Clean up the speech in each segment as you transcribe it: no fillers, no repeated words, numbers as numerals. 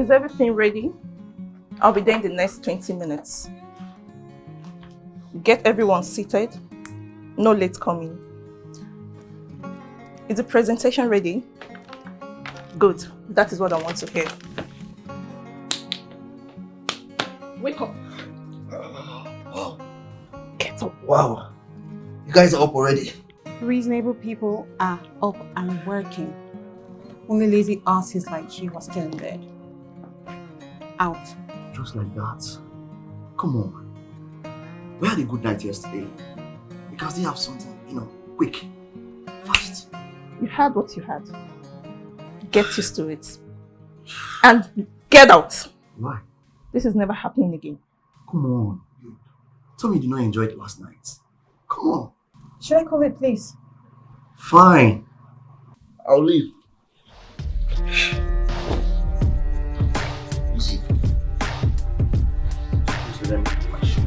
Is everything ready? I'll be there in the next 20 minutes. Get everyone seated. No late coming. Is the presentation ready? Good. That is what I want to hear. Wake up. Wow. Get up. Wow. You guys are up already? Reasonable people are up and working. Only lazy asses like you are still in bed. Out. Just like that. Come on. We had a good night yesterday. We can still have something, quick, fast. You had what you had. Get used to it. And get out. Why? This is never happening again. Come on. Tell me you did not enjoy it last night. Come on. Should I call it, please? Fine. I'll leave. Easy. Let me put my shoe.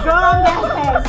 Go on downstairs.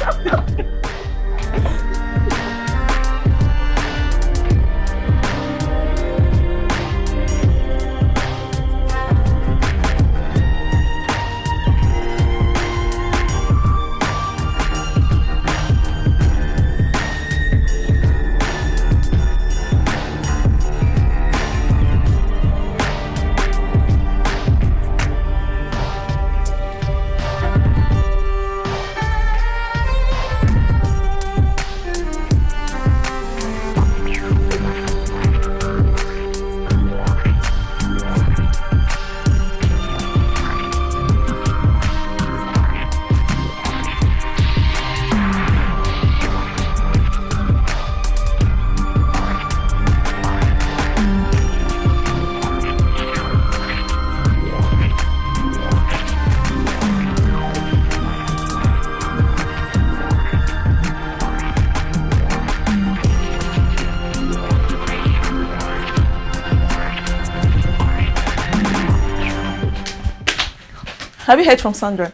Have you heard from Sandra?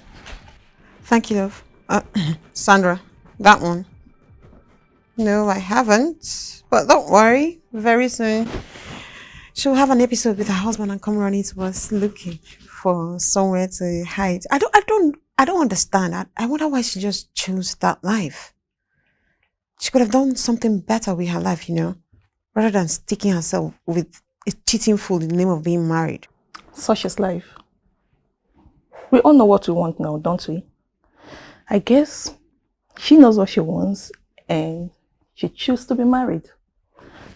Thank you, love. Sandra, that one. No, I haven't. But don't worry, very soon she'll have an episode with her husband and come running to us looking for somewhere to hide. I don't understand. I wonder why she just chose that life. She could have done something better with her life, rather than sticking herself with a cheating fool in the name of being married. Such is life. We all know what we want now, don't we? I guess she knows what she wants and she chooses to be married.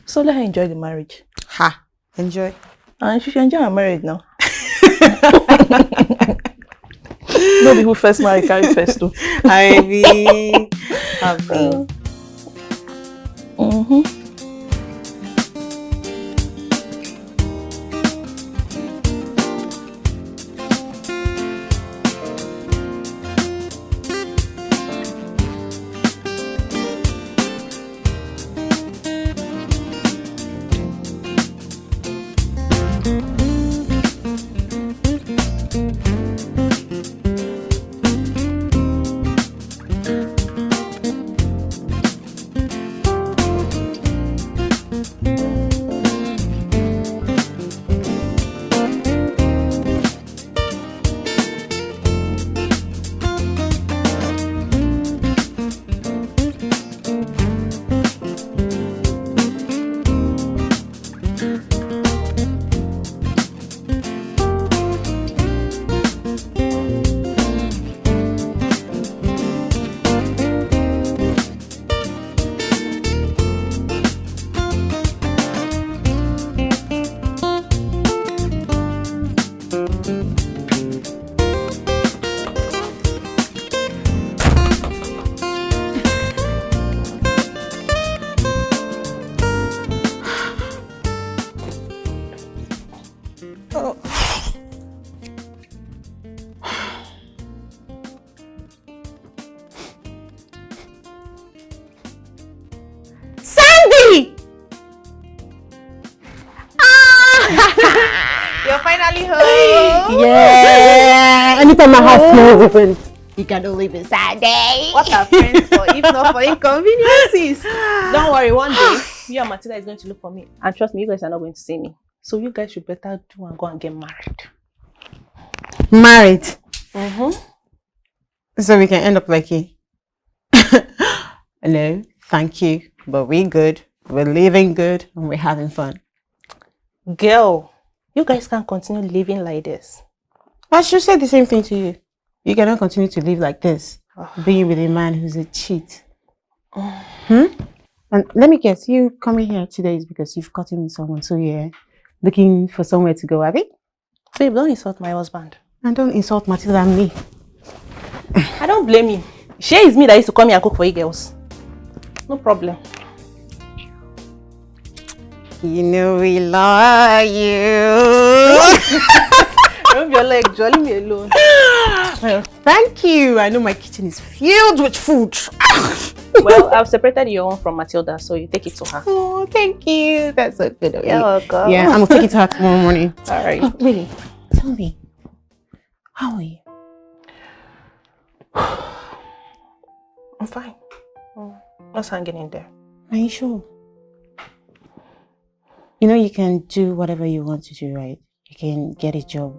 So let her enjoy the marriage. Ha! Enjoy. And she should enjoy her marriage now. Nobody who first married carry first too. I mean. finally home. Yeah. Anytime my house smells different, you can only be Sunday. What are friends for if not for inconveniences? Don't worry, one day, you and Matilda is going to look for me. And trust me, you guys are not going to see me. So you guys should better do and go and get married. Married. Mm-hmm. So we can end up like you. No, thank you. But we're good. We're living good and we're having fun. Girl, you guys can't continue living like this. I should say the same thing to you. You cannot continue to live like this, being with a man who's a cheat. And let me guess, you coming here today is because you've gotten with someone, so you're looking for somewhere to go, Abby? Babe, don't insult my husband. And don't insult Matilda and me. I don't blame him. She is me that used to come here and cook for you girls. No problem. You know we love you. Remove your leg, jolly me alone. Well, thank you. I know my kitchen is filled with food. Well, I've separated your own from Matilda, so you take it to her. Oh, thank you. That's so good of you. You're welcome. Yeah, I'm going to take it to her tomorrow morning. All right. Oh, really? Tell me, how are you? I'm fine. Just hanging in there. Are you sure? You know you can do whatever you want to do, right? You can get a job.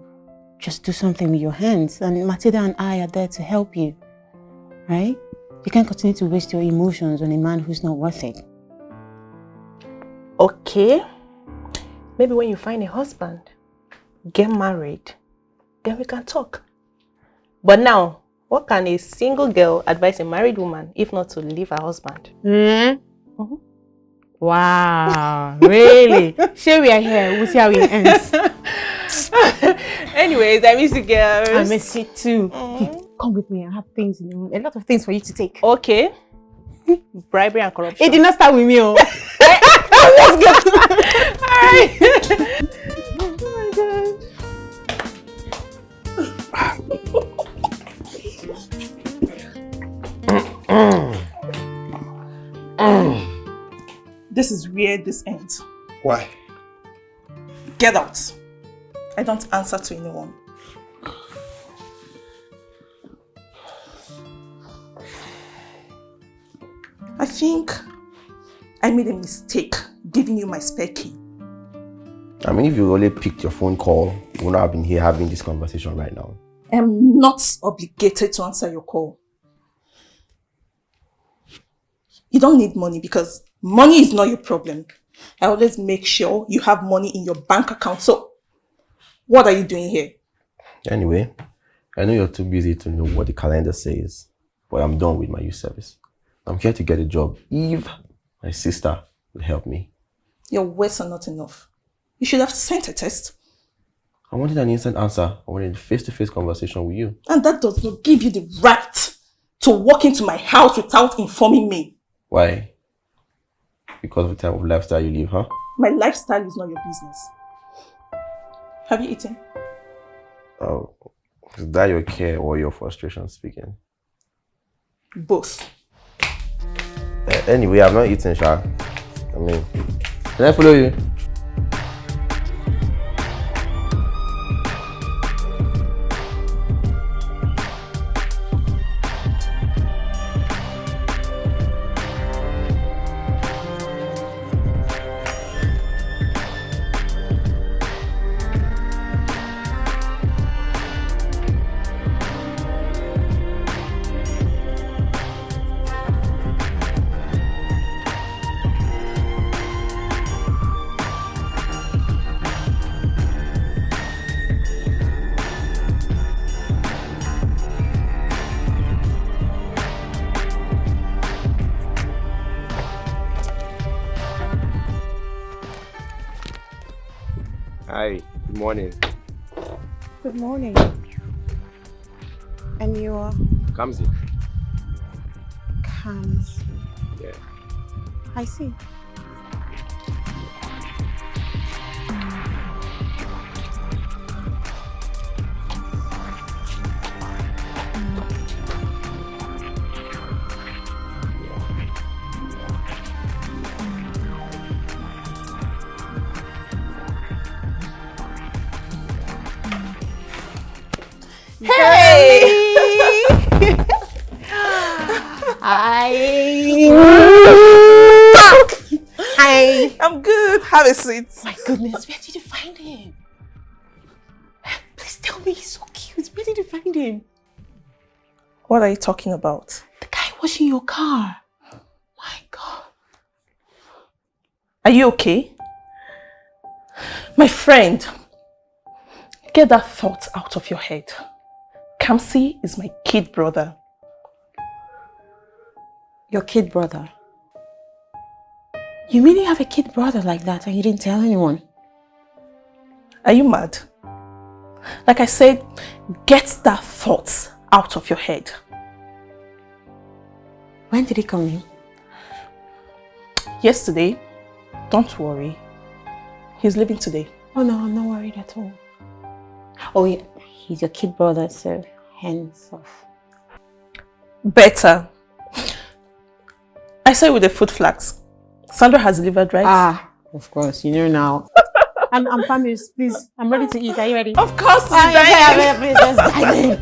Just do something with your hands. And Matilda and I are there to help you. Right? You can't continue to waste your emotions on a man who's not worth it. Okay. Maybe when you find a husband, get married, then we can talk. But now, what can a single girl advise a married woman if not to leave her husband? Mm-hmm. Wow, really? Sure, we are here. We'll see how it ends. Anyways, I miss you girls. I miss you too. Come with me. I have things in the room. A lot of things for you to take. Okay. Bribery and corruption. It did not start with me. Oh. Let's go. All right. Oh my God. This is where this ends. Why? Get out. I don't answer to anyone. I think I made a mistake giving you my spare key. I mean, if you only picked your phone call, you would not have been here having this conversation right now. I'm not obligated to answer your call. You don't need money because money is not your problem. I always make sure you have money in your bank account. So, what are you doing here? Anyway, I know you're too busy to know what the calendar says, but I'm done with my youth service. I'm here to get a job if my sister will help me. Your words are not enough. You should have sent a test. I wanted an instant answer. I wanted a face-to-face conversation with you. And that does not give you the right to walk into my house without informing me. Why? Because of the type of lifestyle you live, huh? My lifestyle is not your business. Have you eaten? Oh, is that your care or your frustration speaking? Both. Anyway, I've not eaten, Sha. I mean, can I follow you? Hi, good morning. Good morning. And you are? Kamsi. Kamsi. Yeah. I see. I'm good. Have a seat. My goodness, where did you find him? Please tell me, he's so cute. Where did you find him? What are you talking about? The guy washing your car. My God. Are you okay? My friend, get that thought out of your head. Kamsi is my kid brother. Your kid brother? You really have a kid brother like that and you didn't tell anyone? Are you mad? Like I said, get that thought out of your head. When did he come in? Yesterday. Don't worry. He's leaving today. Oh no, I'm not worried at all. Oh yeah, he's your kid brother, so hands off. Better. I saw you with the food flags. Sandra has delivered, right? Ah, of course, you know now. I'm famished, please. I'm ready to eat. Are you ready? Of course, Yeah, please, just dive in.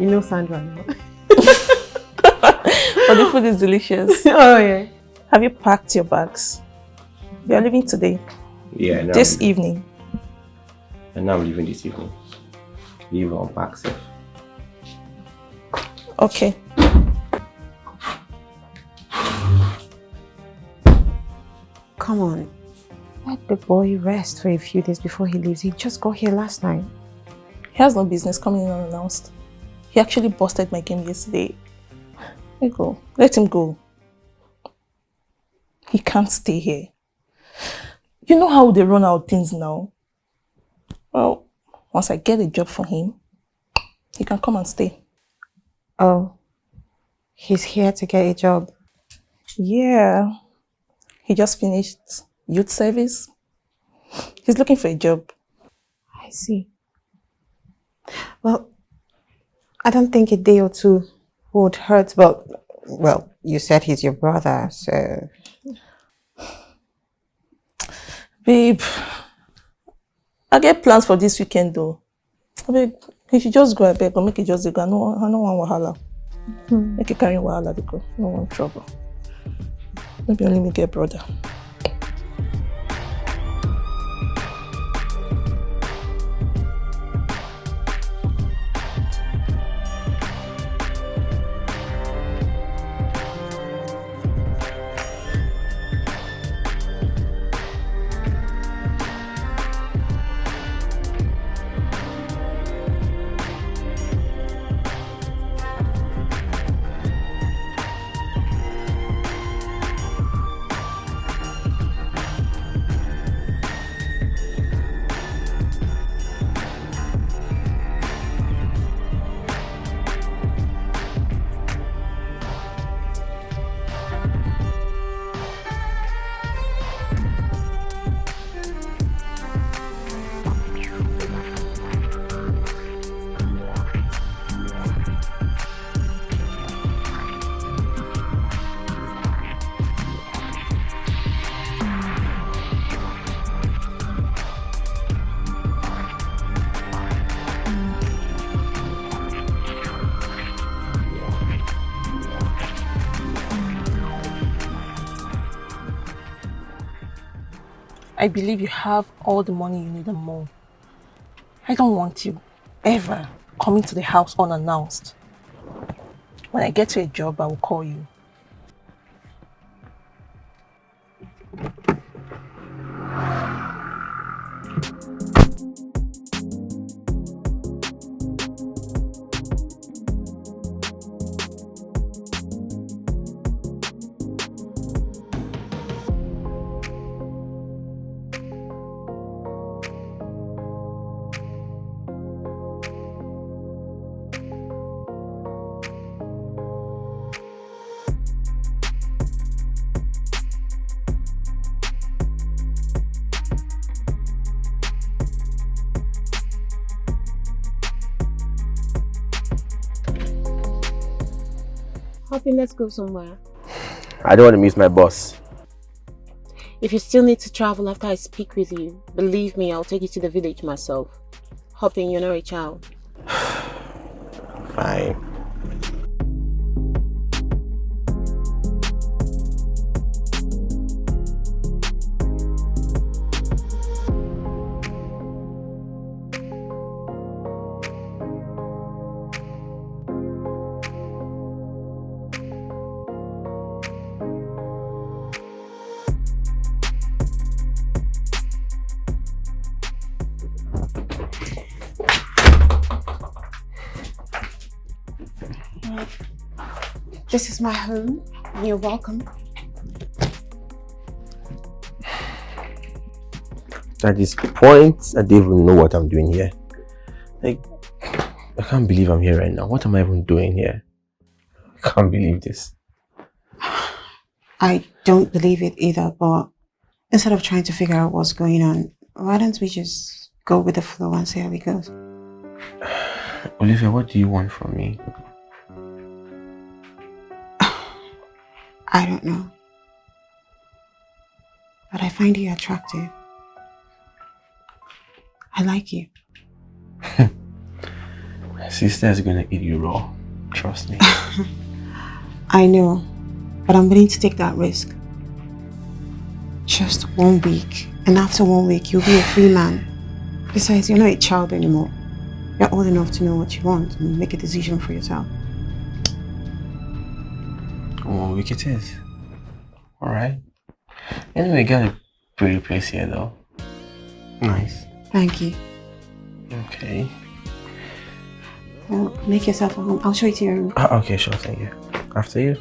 You know Sandra now. But the food is delicious. Oh yeah. Have you packed your bags? You're leaving today. Yeah, no. This evening. And now I'm leaving this evening. Leave on back safe. Okay. Come on. Let the boy rest for a few days before he leaves. He just got here last night. He has no business coming in unannounced. He actually busted my game yesterday. Let go. Let him go. He can't stay here. You know how they run out things now? Well, once I get a job for him, he can come and stay. Oh, he's here to get a job. Yeah. He just finished youth service. He's looking for a job. I see. Well, I don't think a day or two would hurt, but, well, you said he's your brother, so... Babe, I get plans for this weekend though. I beg, he should just go, I beg, or make it just go. I don't want wahala. Make it carry wahala, because I don't want trouble. Maybe only me get brother. I believe you have all the money you need and more. I don't want you ever coming to the house unannounced. When I get to a job, I will call you. Happy, let's go somewhere. I don't want to miss my boss. If you still need to travel after I speak with you, believe me, I'll take you to the village myself. Hopping, you're not a child. Fine. This is my home. You're welcome. At this point, I don't even know what I'm doing here. Like, I can't believe I'm here right now. What am I even doing here? I can't believe this. I don't believe it either, but instead of trying to figure out what's going on, why don't we just go with the flow and see how it goes? Olivia, what do you want from me? I don't know. But I find you attractive. I like you. My sister is gonna eat you raw. Trust me. I know, but I'm willing to take that risk. Just 1 week, and after 1 week, you'll be a free man. Besides, you're not a child anymore. You're old enough to know what you want and make a decision for yourself. 1 week it is. Alright. Anyway, got a pretty place here though. Nice. Thank you. Okay. Well, make yourself at home. I'll show you to your room. Okay, sure, thank you. After you.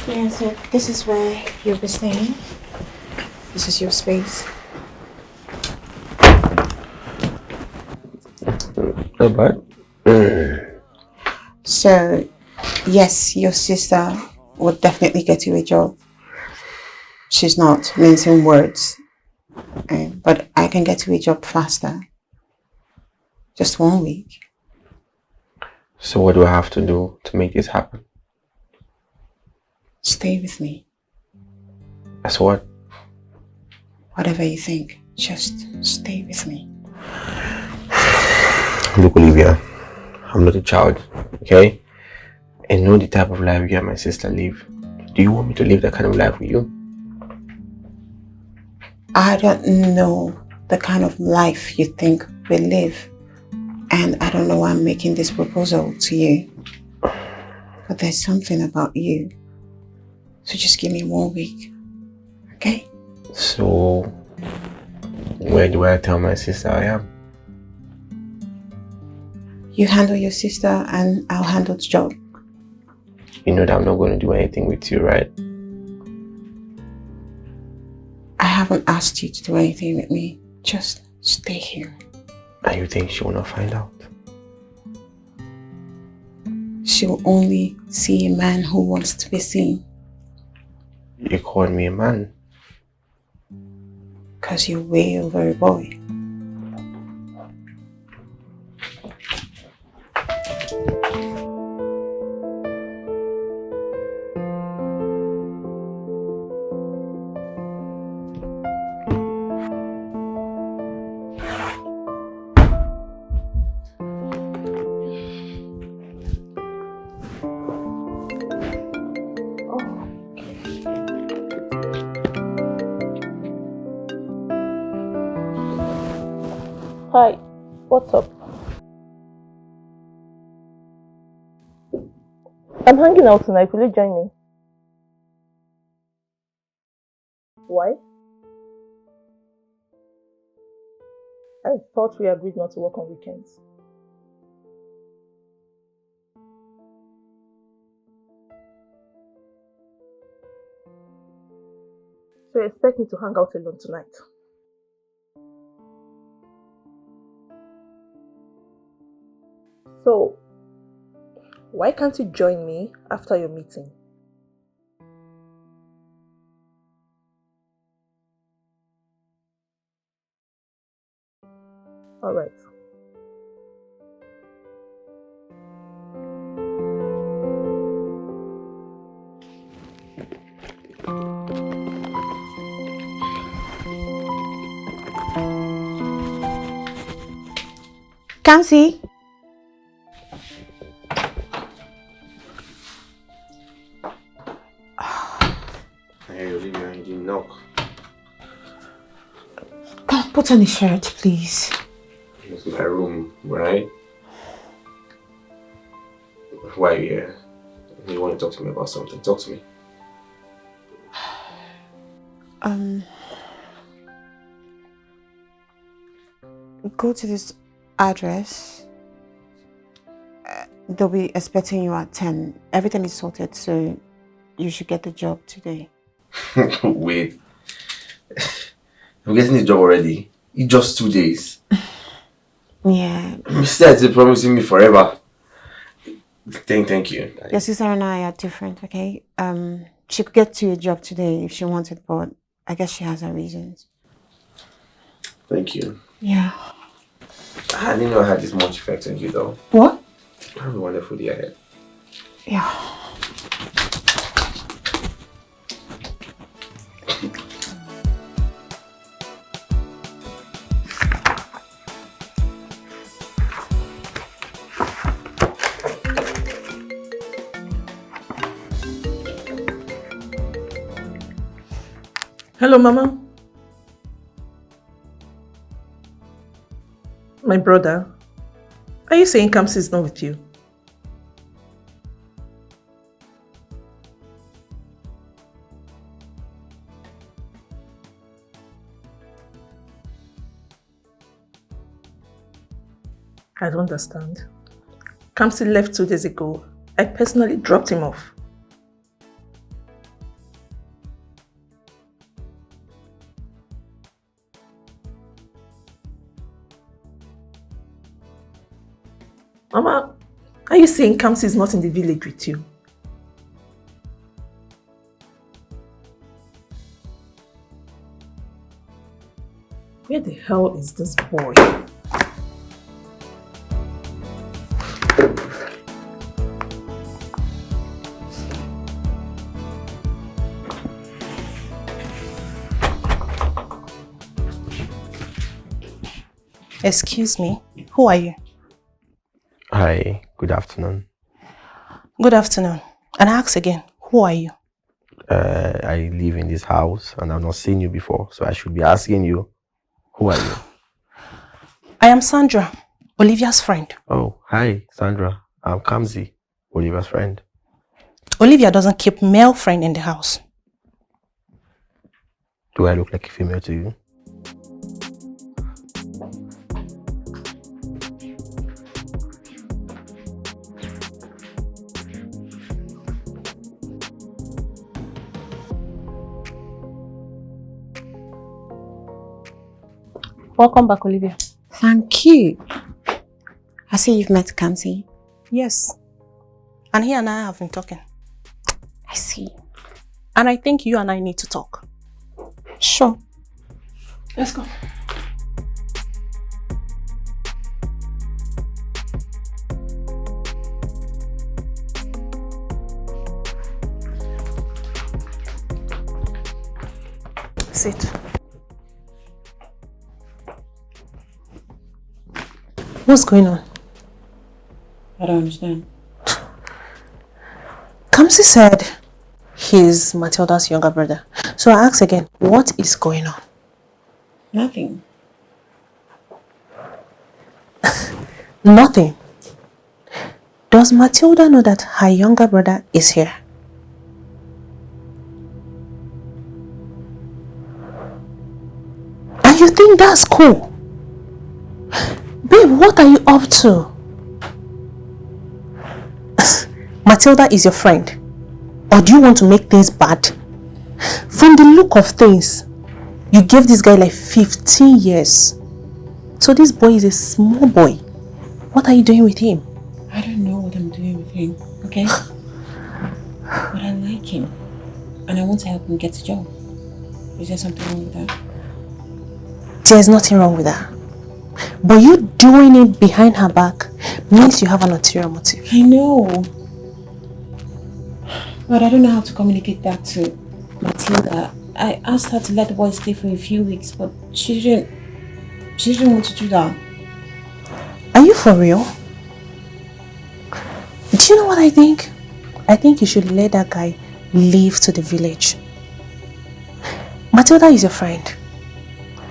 Yeah, so this is where you'll be staying. This is your space. Not bad. So, yes, your sister would definitely get you a job. She's not mincing words. But I can get you a job faster. Just 1 week. So what do I have to do to make this happen? Stay with me. That's what? Whatever you think, just stay with me. Look, Olivia, I'm not a child, okay? I know the type of life you and my sister live. Do you want me to live that kind of life with you? I don't know the kind of life you think we live. And I don't know why I'm making this proposal to you. But there's something about you. So just give me 1 week, okay? So, where do I tell my sister I am? You handle your sister and I'll handle the job. You know that I'm not going to do anything with you, right? I haven't asked you to do anything with me. Just stay here. And you think she will not find out? She will only see a man who wants to be seen. You called me a man. Because you're way over a boy. Hi, what's up? I'm hanging out tonight. Will you join me? Why? I thought we agreed not to work on weekends. So you expect me to hang out alone tonight? So, why can't you join me after your meeting? Alright. Kamsi? Hey, Olivia, you didn't knock. Come, put on a shirt, please. It's my room, right? Why are you here? You want to talk to me about something? Talk to me. go to this address. They'll be expecting you at 10. Everything is sorted, so you should get the job today. Wait. I'm getting the job already. It's just 2 days. Yeah. Instead, you're promising me forever. Thank you. Your sister and I are different, okay? She could get to a job today if she wanted, but I guess she has her reasons. Thank you. Yeah. I didn't know I had this much effect on you, though. What? Have a wonderful day ahead. Yeah. Hello, Mama. My brother. Are you saying Kamsi is not with you? I don't understand. Kamsi left 2 days ago. I personally dropped him off. Mama, are you saying Kamsi is not in the village with you? Where the hell is this boy? Excuse me, who are you? Hi, good afternoon. Good afternoon. And I ask again, who are you? I live in this house and I've not seen you before, so I should be asking you, who are you? I am Sandra, Olivia's friend. Oh, hi, Sandra. I'm Kamsi, Oliver's friend. Olivia doesn't keep male friend in the house. Do I look like a female to you? Welcome back, Olivia. Thank you. I see you've met Kamsi. Yes. And he and I have been talking. I see. And I think you and I need to talk. Sure. Let's go. Sit. What's going on? I don't understand. Kamsi said he's Matilda's younger brother. So I ask again, what is going on? Nothing. Nothing. Does Matilda know that her younger brother is here? And you think that's cool? Babe, what are you up to? Matilda is your friend. Or do you want to make things bad? From the look of things, you gave this guy like 15 years. So this boy is a small boy. What are you doing with him? I don't know what I'm doing with him, okay? But I like him. And I want to help him get a job. Is there something wrong with that? There's nothing wrong with that. But you doing it behind her back means you have an ulterior motive. I know. But I don't know how to communicate that to Matilda. I asked her to let the boy stay for a few weeks, but she didn't want to do that. Are you for real? Do you know what I think? I think you should let that guy leave to the village. Matilda is your friend.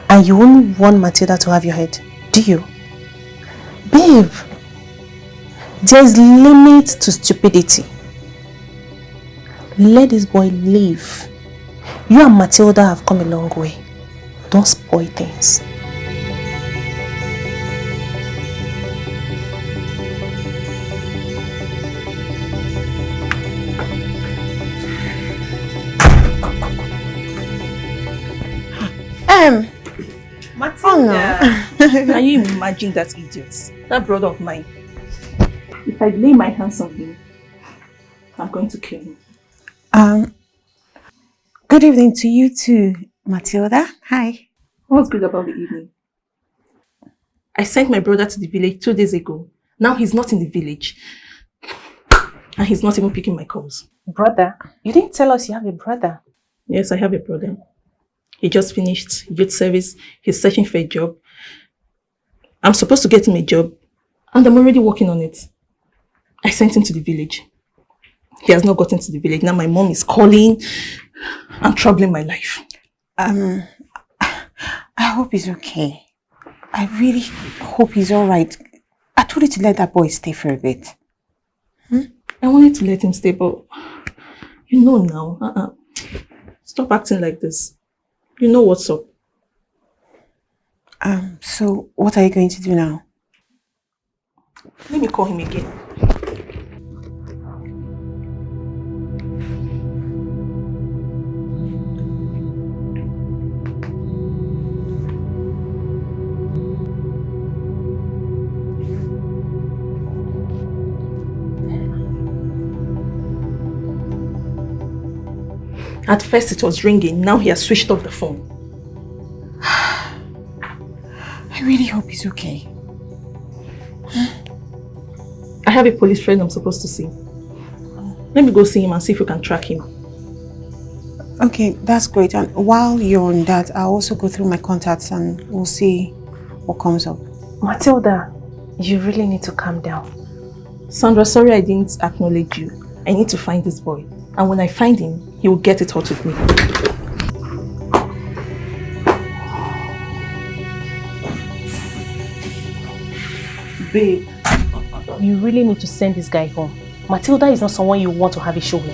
And you won't want Matilda to have your head, do you? Babe, there's limits to stupidity. Let this boy leave. You and Matilda have come a long way. Don't spoil things. Matilda. Can you imagine that idiot? That brother of mine. If I lay my hands on him, I'm going to kill him. Good evening to you too, Matilda. Hi. What's good about the evening? I sent my brother to the village 2 days ago. Now he's not in the village. And he's not even picking my calls. Brother? You didn't tell us you have a brother. Yes, I have a brother. He just finished youth service. He's searching for a job. I'm supposed to get him a job. And I'm already working on it. I sent him to the village. He has not gotten to the village. Now my mom is calling and troubling my life. I hope he's okay. I really hope he's alright. I told you to let that boy stay for a bit. I wanted to let him stay, but you know now. Stop acting like this. You know what's up. So what are you going to do now? Let me call him again. At first it was ringing, now he has switched off the phone. I really hope he's okay. I have a police friend I'm supposed to see. Let me go see him and see if we can track him. Okay, that's great. And while you're on that, I'll also go through my contacts and we'll see what comes up. Matilda, you really need to calm down. Sandra, sorry I didn't acknowledge you. I need to find this boy. And when I find him, he will get it hot with me. Babe, you really need to send this guy home. Matilda is not someone you want to have a show with.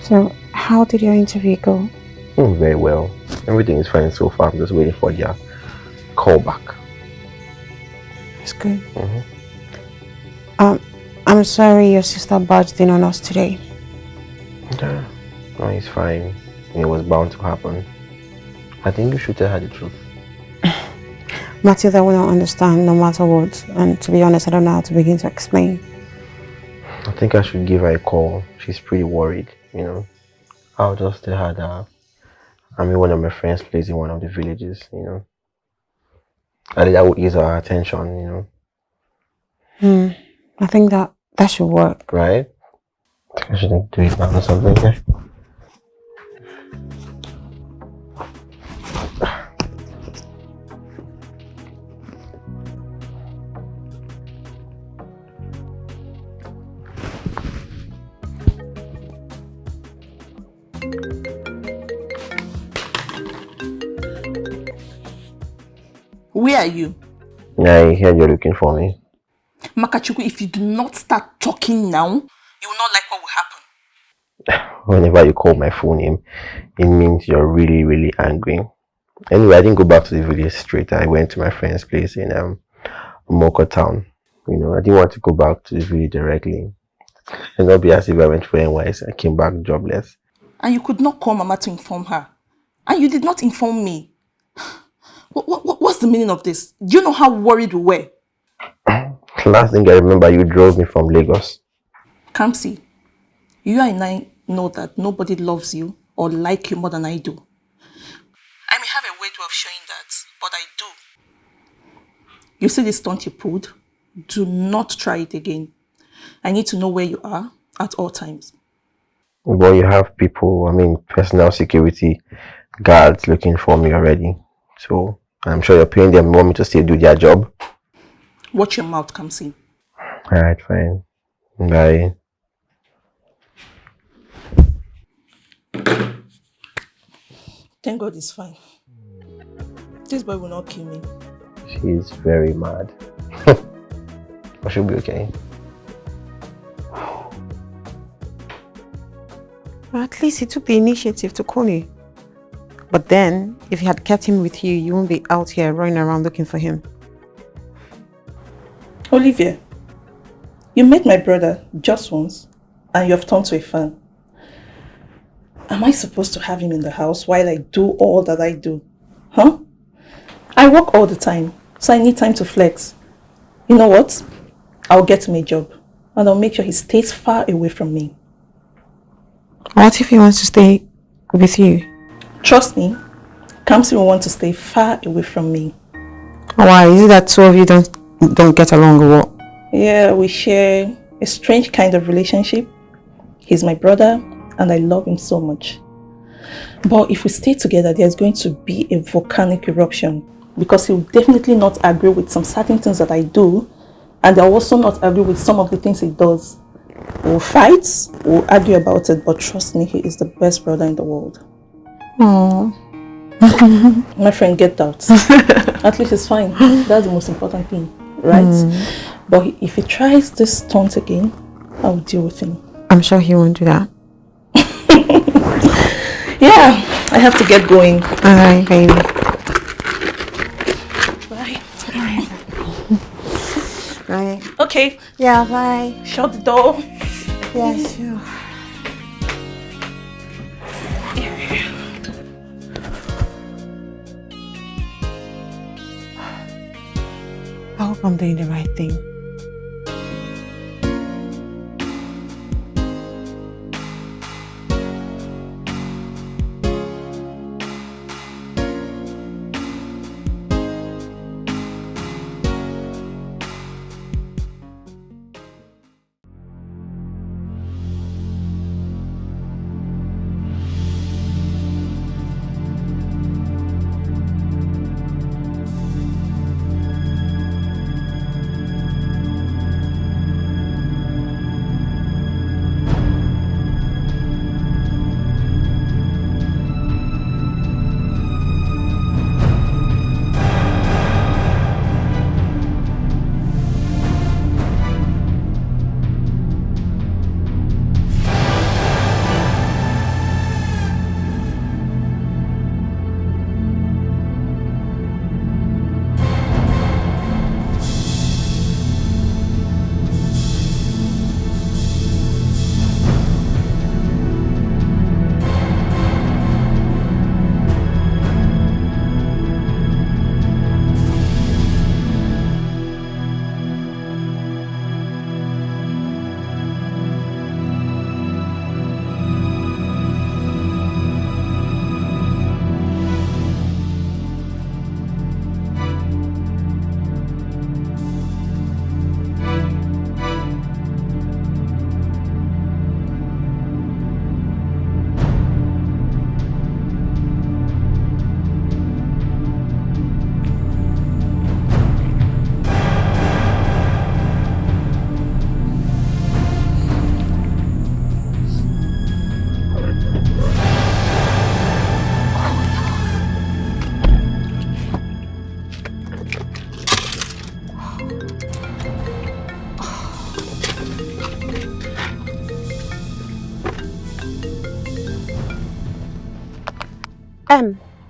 So, how did your interview go? Very well. Everything is fine so far. I'm just waiting for their call back. That's good. I'm sorry your sister barged in on us today. Yeah, no, it's fine. It was bound to happen. I think you should tell her the truth. Matilda will not understand no matter what. And to be honest, I don't know how to begin to explain. I think I should give her a call. She's pretty worried, you know. I'll just tell her that I'm in one of my friends' places in one of the villages, you know. I think that will ease her attention, you know. I think that should work. Right? I think I should do it now or something, yeah? Where are you? Yeah, I heard you're looking for me. Makachuku, if you do not start talking now, you will not like what will happen. Whenever you call my full name, it means you're really, really angry. Anyway, I didn't go back to the village straight. I went to my friend's place in Moko town. You know, I didn't want to go back to the village directly. And not be as if I went for NYS and came back jobless. And you could not call Mama to inform her. And you did not inform me. What's the meaning of this? Do you know how worried we were? Last thing I remember, you drove me from Lagos. Kamsi, you and I know that nobody loves you or like you more than I do. I may have a weird way of showing that, but I do. You see this stunt you pulled? Do not try it again. I need to know where you are at all times. But you have people, personal security guards looking for me already. So I'm sure you're paying them, want me to still do their job. Watch your mouth, Kamsi. Alright, fine. Bye. Thank God it's fine. This boy will not kill me. She's very mad. But she'll be okay. Well, at least he took the initiative to call you. But then, if you had kept him with you, you won't be out here running around looking for him. Olivia, you met my brother just once and you have turned to a fan. Am I supposed to have him in the house while I do all that I do? Huh? I work all the time, so I need time to flex. You know what? I'll get him a job and I'll make sure he stays far away from me. What if he wants to stay with you? Trust me, Kamsi will want to stay far away from me. Why? Is it that two of you don't get along or what? Yeah, we share a strange kind of relationship. He's my brother and I love him so much. But if we stay together, there's going to be a volcanic eruption because he'll definitely not agree with some certain things that I do, and they'll also not agree with some of the things he does. We'll fight, we'll argue about it, but trust me, he is the best brother in the world. Aww. My friend, get out. At least it's fine. That's the most important thing, right? But if he tries this stunt again, I'll deal with him. I'm sure he won't do that. Yeah, I have to get going. Alright, baby. Bye. Bye. Okay, Yeah, bye. shut the door. Yeah, sure. I hope I'm doing the right thing.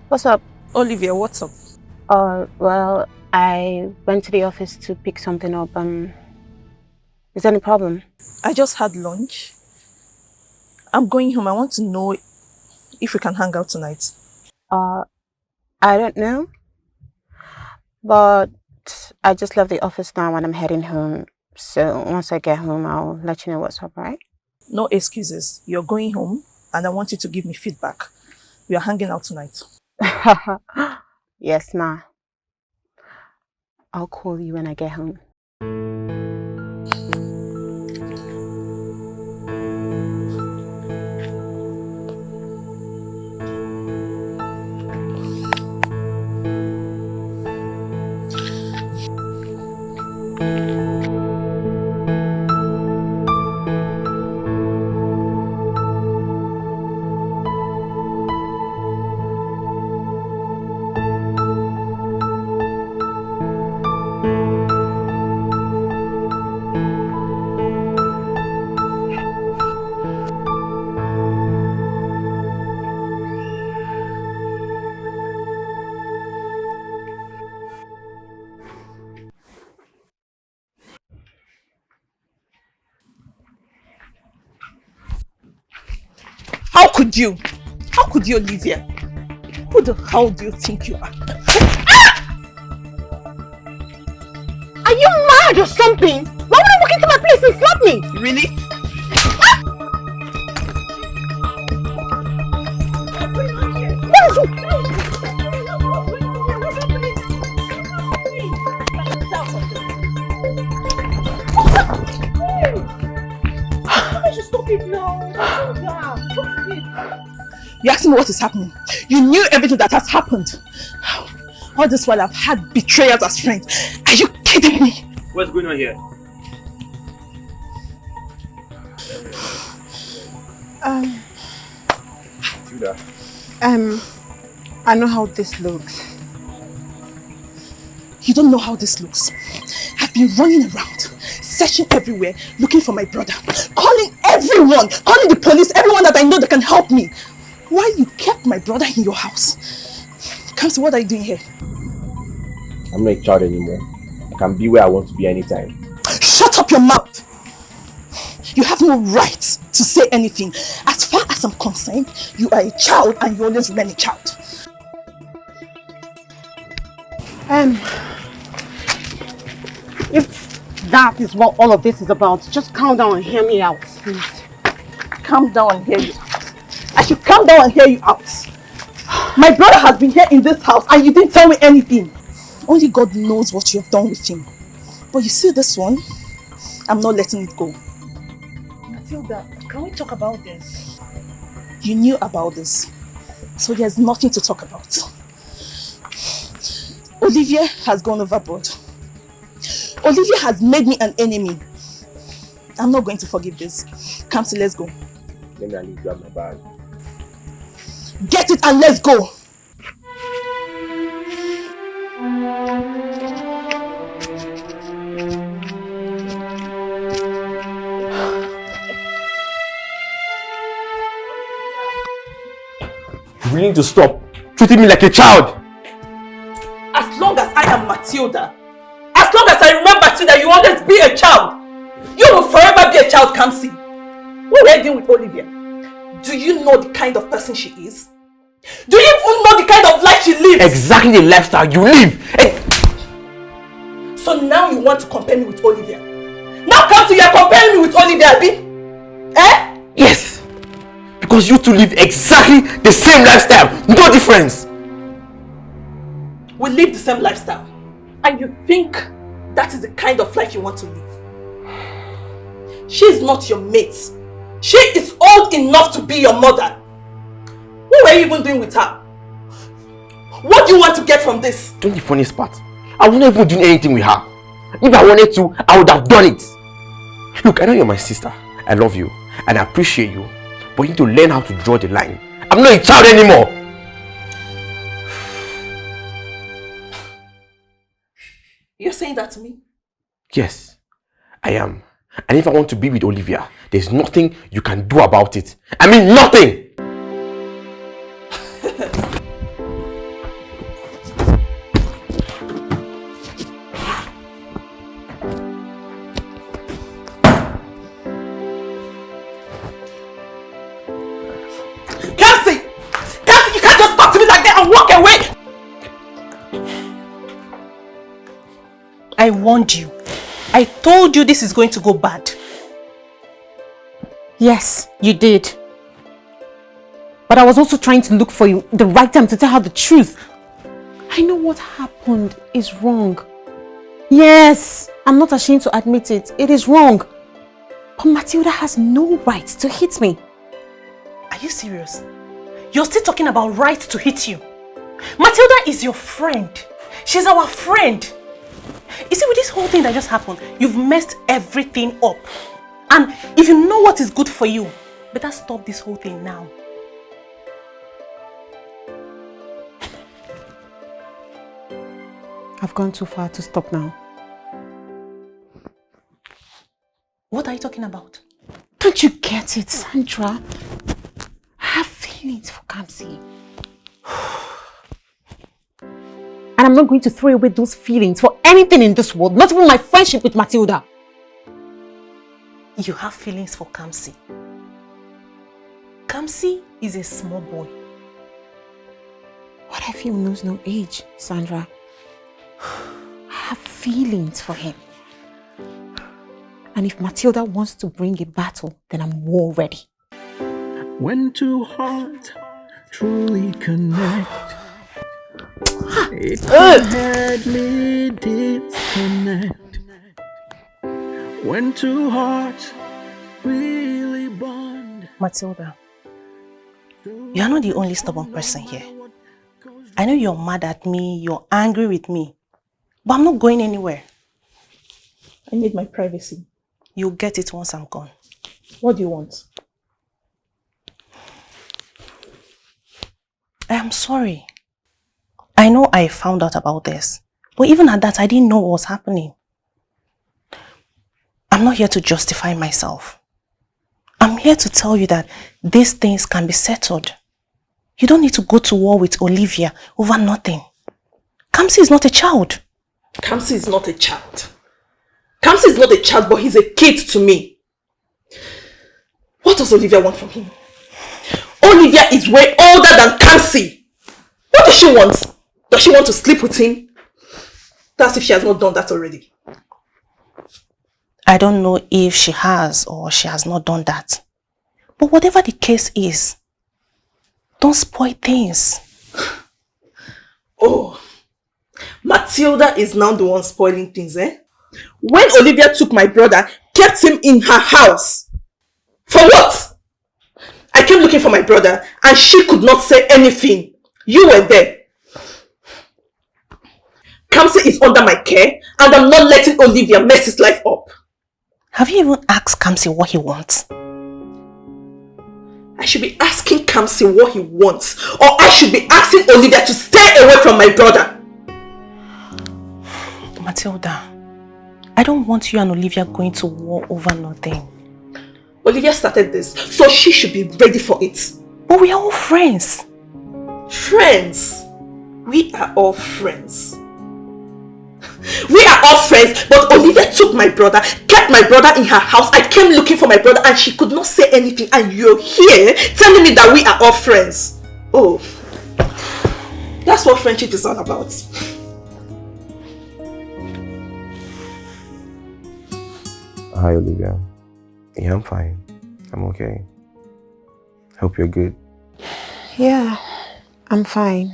What's up? Olivia, what's up? Well, I went to the office to pick something up. Is there any problem? I just had lunch. I'm going home. I want to know if we can hang out tonight. I don't know. But I just left the office now and I'm heading home. So once I get home, I'll let you know what's up, right? No excuses. You're going home and I want you to give me feedback. We are hanging out tonight. Yes, ma. I'll call you when I get home. How could you? How could you, Olivia? Who the hell do you think you are? Are you mad or something? Why would you walk into my place and slap me? Really? You asked me what is happening. You knew everything that has happened. All this while I've had betrayers as friends. Are you kidding me? What's going on here? I know how this looks. You don't know how this looks. I've been running around, searching everywhere, looking for my brother, calling everyone, calling the police, everyone that I know that can help me. Why you kept my brother in your house? Kamsi, what are you doing here? I'm not a child anymore. I can be where I want to be anytime. Shut up your mouth! You have no right to say anything. As far as I'm concerned, you are a child and you always remain a child. If that is what all of this is about, just calm down and hear me out, please. Calm down and hear you out. I should calm down and hear you out. My brother has been here in this house and you didn't tell me anything. Only God knows what you have done with him. But you see this one? I'm not letting it go. Matilda, can we talk about this? You knew about this, so there's nothing to talk about. Olivia has gone overboard. Olivia has made me an enemy. I'm not going to forgive this. Kamsi, let's go. Let me at least grab my bag. Get it and let's go! You need to stop treating me like a child. As long as I am Matilda, as long as I remember Matilda, you will always be a child. You will forever be a child, Kamsi. What were you doing with Olivia? Do you know the kind of person she is? Do you even know the kind of life she lives? Exactly the lifestyle you live. Hey. So now you want to compare me with Olivia? Now Kamsi, you are comparing me with Olivia, Abi? Eh? Yes. Because you two live exactly the same lifestyle. No difference. We live the same lifestyle. And you think that is the kind of life you want to live? She is not your mate. She is old enough to be your mother. What were you even doing with her? What do you want to get from this? Don't the funniest part. I wouldn't even do anything with her. If I wanted to, I would have done it. Look, I know you're my sister. I love you and I appreciate you. But you need to learn how to draw the line. I'm not a child anymore. You're saying that to me? Yes, I am. And if I want to be with Olivia, there's nothing you can do about it. I mean nothing! Kamsi! Kamsi, you can't just talk to me like that and walk away! I warned you. I told you this is going to go bad. Yes, you did. But I was also trying to look for you the right time to tell her the truth. I know what happened is wrong. Yes, I'm not ashamed to admit it. It is wrong. But Matilda has no right to hit me. Are you serious? You're still talking about right to hit you? Matilda is your friend. She's our friend. You see, with this whole thing that just happened, you've messed everything up. And if you know what is good for you, better stop this whole thing now. I've gone too far to stop now. What are you talking about? Don't you get it, Sandra? I have feelings for Kamsi. And I'm not going to throw away those feelings for anything in this world, not even my friendship with Matilda. You have feelings for Kamsi. Kamsi Kamsi is a small boy. What I feel knows no age, Sandra. I have feelings for him. And if Matilda wants to bring a battle, then I'm war ready. When two hearts truly connect, it can hardly disconnect. When two hearts really bond. Matilda, you are not the only stubborn person here. I know you're mad at me, you're angry with me, but I'm not going anywhere. I need my privacy. You'll get it once I'm gone. What do you want? I am sorry. I know I found out about this, but even at that, I didn't know what was happening. I'm not here to justify myself. I'm here to tell you that these things can be settled. You don't need to go to war with Olivia over nothing. Kamsi is not a child. Kamsi is not a child. Kamsi is not a child, but he's a kid to me. What does Olivia want from him? Olivia is way older than Kamsi. What does she want? Does she want to sleep with him? That's if she has not done that already. I don't know if she has or she has not done that. But whatever the case is, don't spoil things. Oh, Matilda is now the one spoiling things, eh? When Olivia took my brother, kept him in her house. For what? I came looking for my brother and she could not say anything. You were there. Kamsi is under my care and I'm not letting Olivia mess his life up. Have you even asked Kamsi what he wants? I should be asking Kamsi what he wants, or I should be asking Olivia to stay away from my brother. Matilda, I don't want you and Olivia going to war over nothing. Olivia started this, so she should be ready for it. But we are all friends. Friends? We are all friends. We are all friends, but Olivia took my brother, kept my brother in her house. I came looking for my brother and she could not say anything. And you're here telling me that we are all friends. Oh, that's what friendship is all about. Hi, Olivia. Yeah, I'm fine. I'm okay. Hope you're good. Yeah, I'm fine.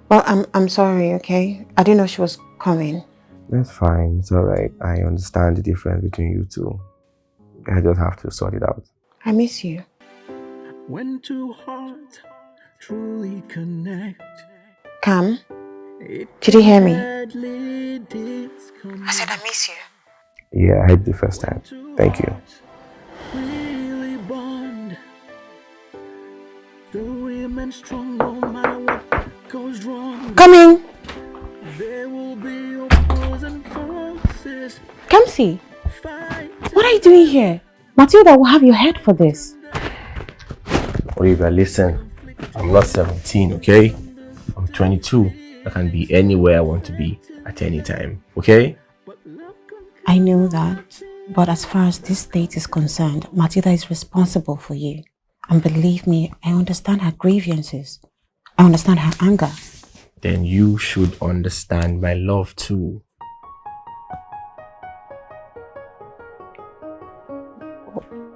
Well, I'm sorry, okay? I didn't know she was coming. That's fine. It's alright. I understand the difference between you two. I just have to sort it out. I miss you. When two hearts truly connect. Cam, did you hear me? Hardly disconnect. I said I miss you. Yeah, I heard the first time. Thank you. Really bond. The women strong no matter what goes wrong. Coming! There will be opposing forces. Kamsi, Fight. What are you doing here? Matilda will have your head for this. Olivia, listen. I'm not 17, okay? I'm 22. I can be anywhere I want to be at any time, okay? I know that, but as far as this state is concerned, Matilda is responsible for you. And believe me, I understand her grievances. I understand her anger. Then you should understand my love too.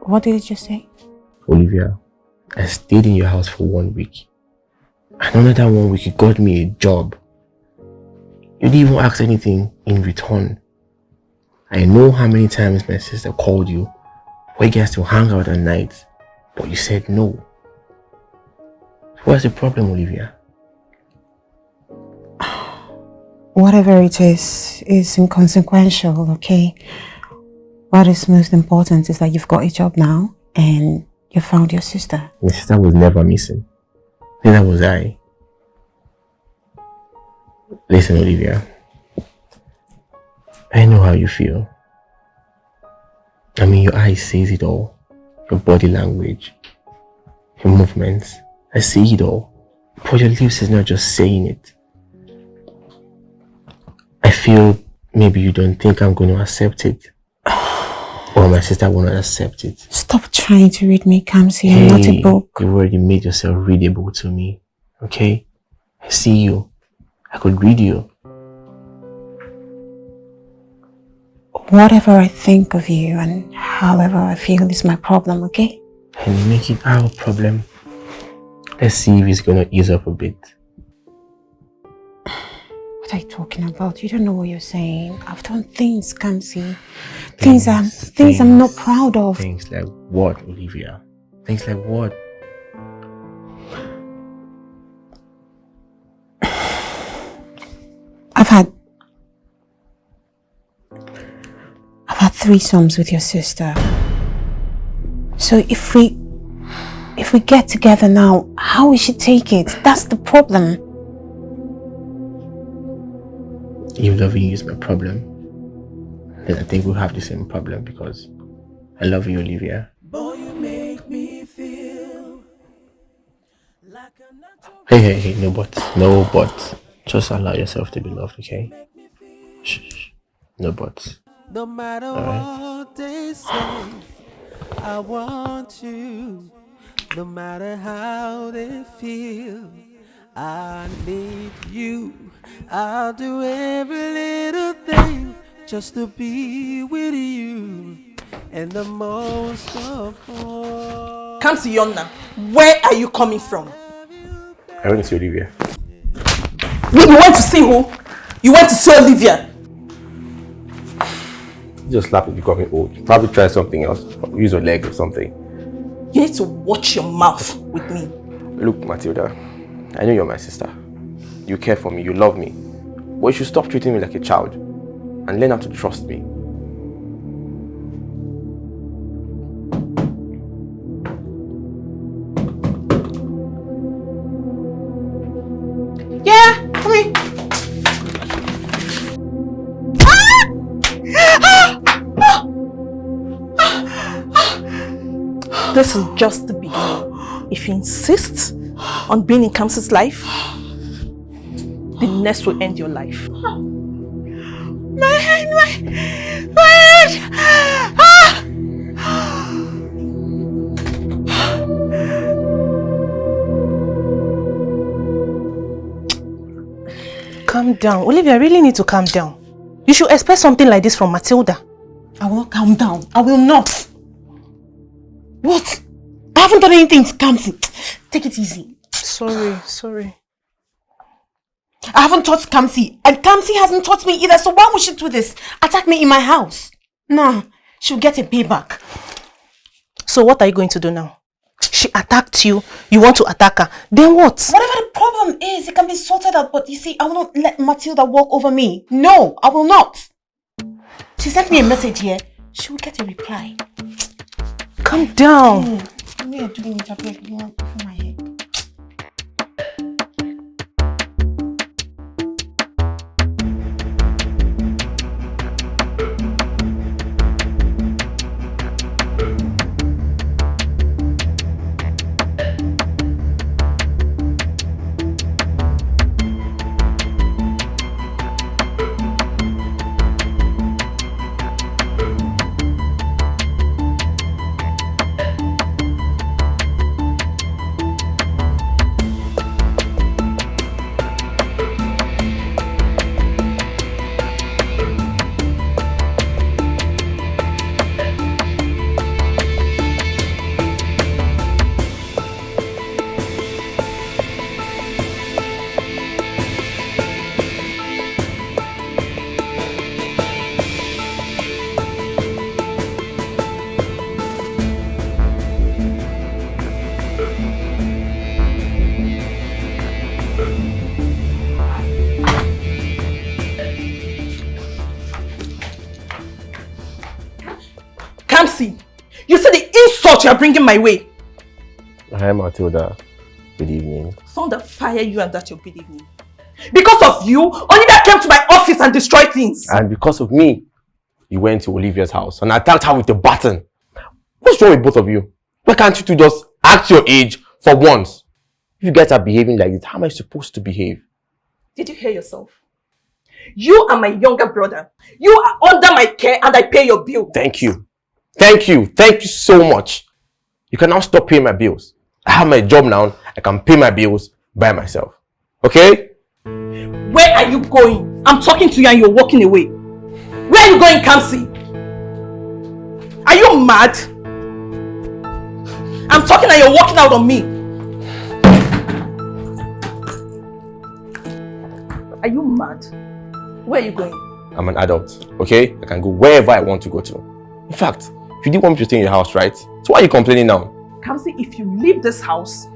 What did you just say? Olivia, I stayed in your house for 1 week. And under that 1 week, you got me a job. You didn't even ask anything in return. I know how many times my sister called you for you guys to hang out at night, but you said no. What's the problem, Olivia? Whatever it is inconsequential, okay? What is most important is that you've got a job now and you found your sister. My sister was never missing. Neither was I. Listen, Olivia. I know how you feel. I mean, your eyes says it all. Your body language. Your movements. I see it all. But your lips is not just saying it. I feel maybe you don't think I'm going to accept it. Or my sister will not accept it. Stop trying to read me, Kamsi. I'm not a book. You already made yourself readable to me. Okay? I see you. I could read you. Whatever I think of you and however I feel is my problem, okay? And you make it our problem. Let's see if it's gonna ease up a bit. What are you talking about? You don't know what you're saying. I've done things, Kamsi. Things I'm not proud of. Things like what, Olivia? Things like what? I've had threesomes with your sister. So if we get together now, how will she take it? That's the problem. If loving you is my problem, then I think we'll have the same problem because I love you, Olivia. Boy, you make me feel like I'm not your Hey, no but. Just allow yourself to be loved, okay? Shh. No buts. No matter what they say, I want you. No matter how they feel, I need you. I'll do every little thing just to be with you. And the most of all. Come to Yonna. Where are you coming from? I want to see Olivia. You went to see who? You went to see Olivia. Just slap it becoming old. Probably try something else. Use your leg or something. You need to watch your mouth with me. Look, Matilda, I know you're my sister. You care for me, you love me. But you should stop treating me like a child and learn how to trust me. Yeah, come here. This is just the beginning. If you insist on being in Kamsi's life, the next will end your life. My head! Calm down. Olivia, I really need to calm down. You should expect something like this from Matilda. I will not calm down. I will not. What? I haven't done anything to Kamsi. Take it easy. Sorry. I haven't touched Kamsi. And Kamsi hasn't touched me either. So why would she do this? Attack me in my house? Nah, she'll get a payback. So what are you going to do now? She attacked you. You want to attack her. Then what? Whatever the problem is, it can be sorted out. But you see, I will not let Matilda walk over me. No, I will not. She sent me a message here. She will get a reply. Calm down. We are doing it up here. You want to my head. Kamsi, you see the insult you are bringing my way. Hi, Matilda. Good evening. Thunder fire you and that your good evening. Because of you, Olivia came to my office and destroyed things. And because of me, you went to Olivia's house and attacked her with a baton. What's wrong with both of you? Why can't you two just act your age for once? If you guys are behaving like this, how am I supposed to behave? Did you hear yourself? You are my younger brother. You are under my care and I pay your bill. Thank you. Thank you so much. You can now stop paying my bills. I have my job now. I can pay my bills by myself. Okay? Where are you going? I'm talking to you and you're walking away. Where are you going, Kamsi? Are you mad? I'm talking and you're walking out on me. Are you mad? Where are you going? I'm an adult, okay? I can go wherever I want to go to. In fact, you didn't want me to stay in your house, right? So why are you complaining now? Kamsi, if you leave this house,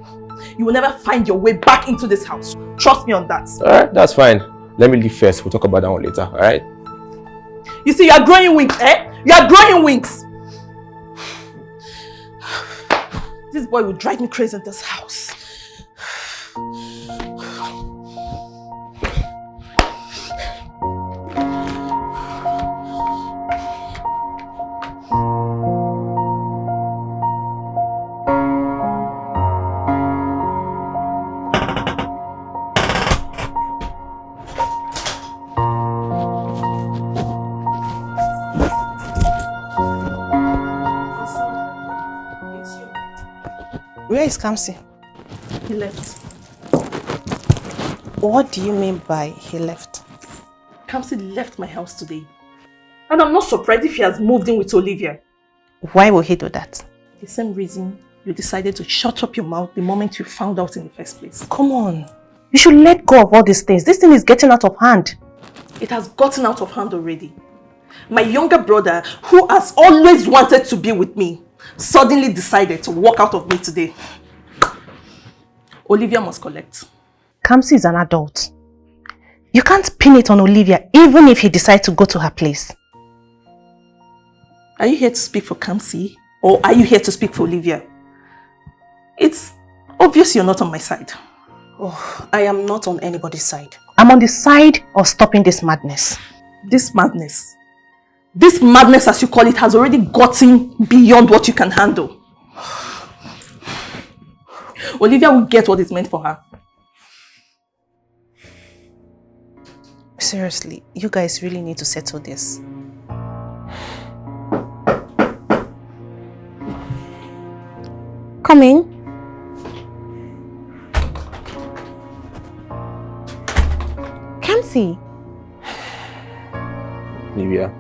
you will never find your way back into this house. Trust me on that. Alright, that's fine. Let me leave first. We'll talk about that one later, alright? You see, you are growing wings, eh? You are growing wings. This boy will drive me crazy in this house. Where is Kamsi? He left. What do you mean by he left? Kamsi left my house today. And I'm not surprised if he has moved in with Olivia. Why will he do that? The same reason you decided to shut up your mouth the moment you found out in the first place. Come on. You should let go of all these things. This thing is getting out of hand. It has gotten out of hand already. My younger brother, who has always wanted to be with me, suddenly decided to walk out of me today. Olivia must collect. Kamsi is an adult. You can't pin it on Olivia even if he decides to go to her place. Are you here to speak for Kamsi? Or are you here to speak for Olivia? It's obvious you're not on my side. Oh, I am not on anybody's side. I'm on the side of stopping this madness. This madness? This madness, as you call it, has already gotten beyond what you can handle. Olivia will get what is meant for her. Seriously, you guys really need to settle this. Come in. Kamsi. Olivia,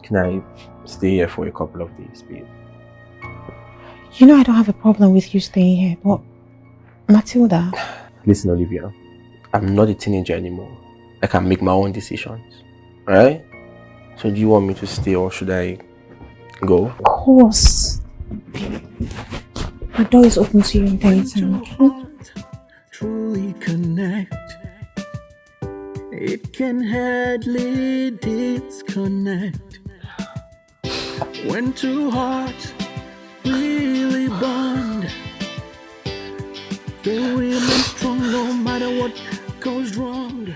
can I stay here for a couple of days, please? You know I don't have a problem with you staying here, but Matilda... Listen, Olivia, I'm not a teenager anymore. I can make my own decisions, right? So do you want me to stay or should I go? Of course. My door is open to you anytime. Truly connect. It can hardly disconnect. When two hearts really bond, they remain strong no matter what goes wrong.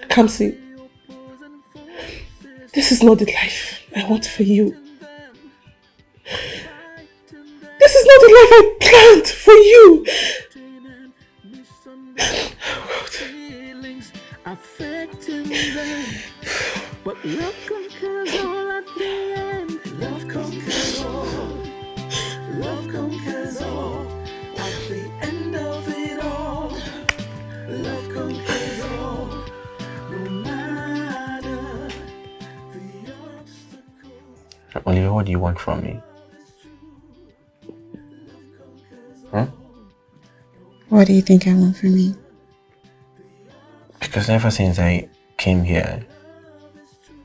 Kamsi, this is not the life I want for you. This is not the life I planned for you. Affecting them, but love conquers all at the end. Love conquers all. Love conquers all. At the end of it all, love conquers all. No matter the obstacle. Olivia, what do you want from me? Huh? What do you think I want from me? Because ever since I came here,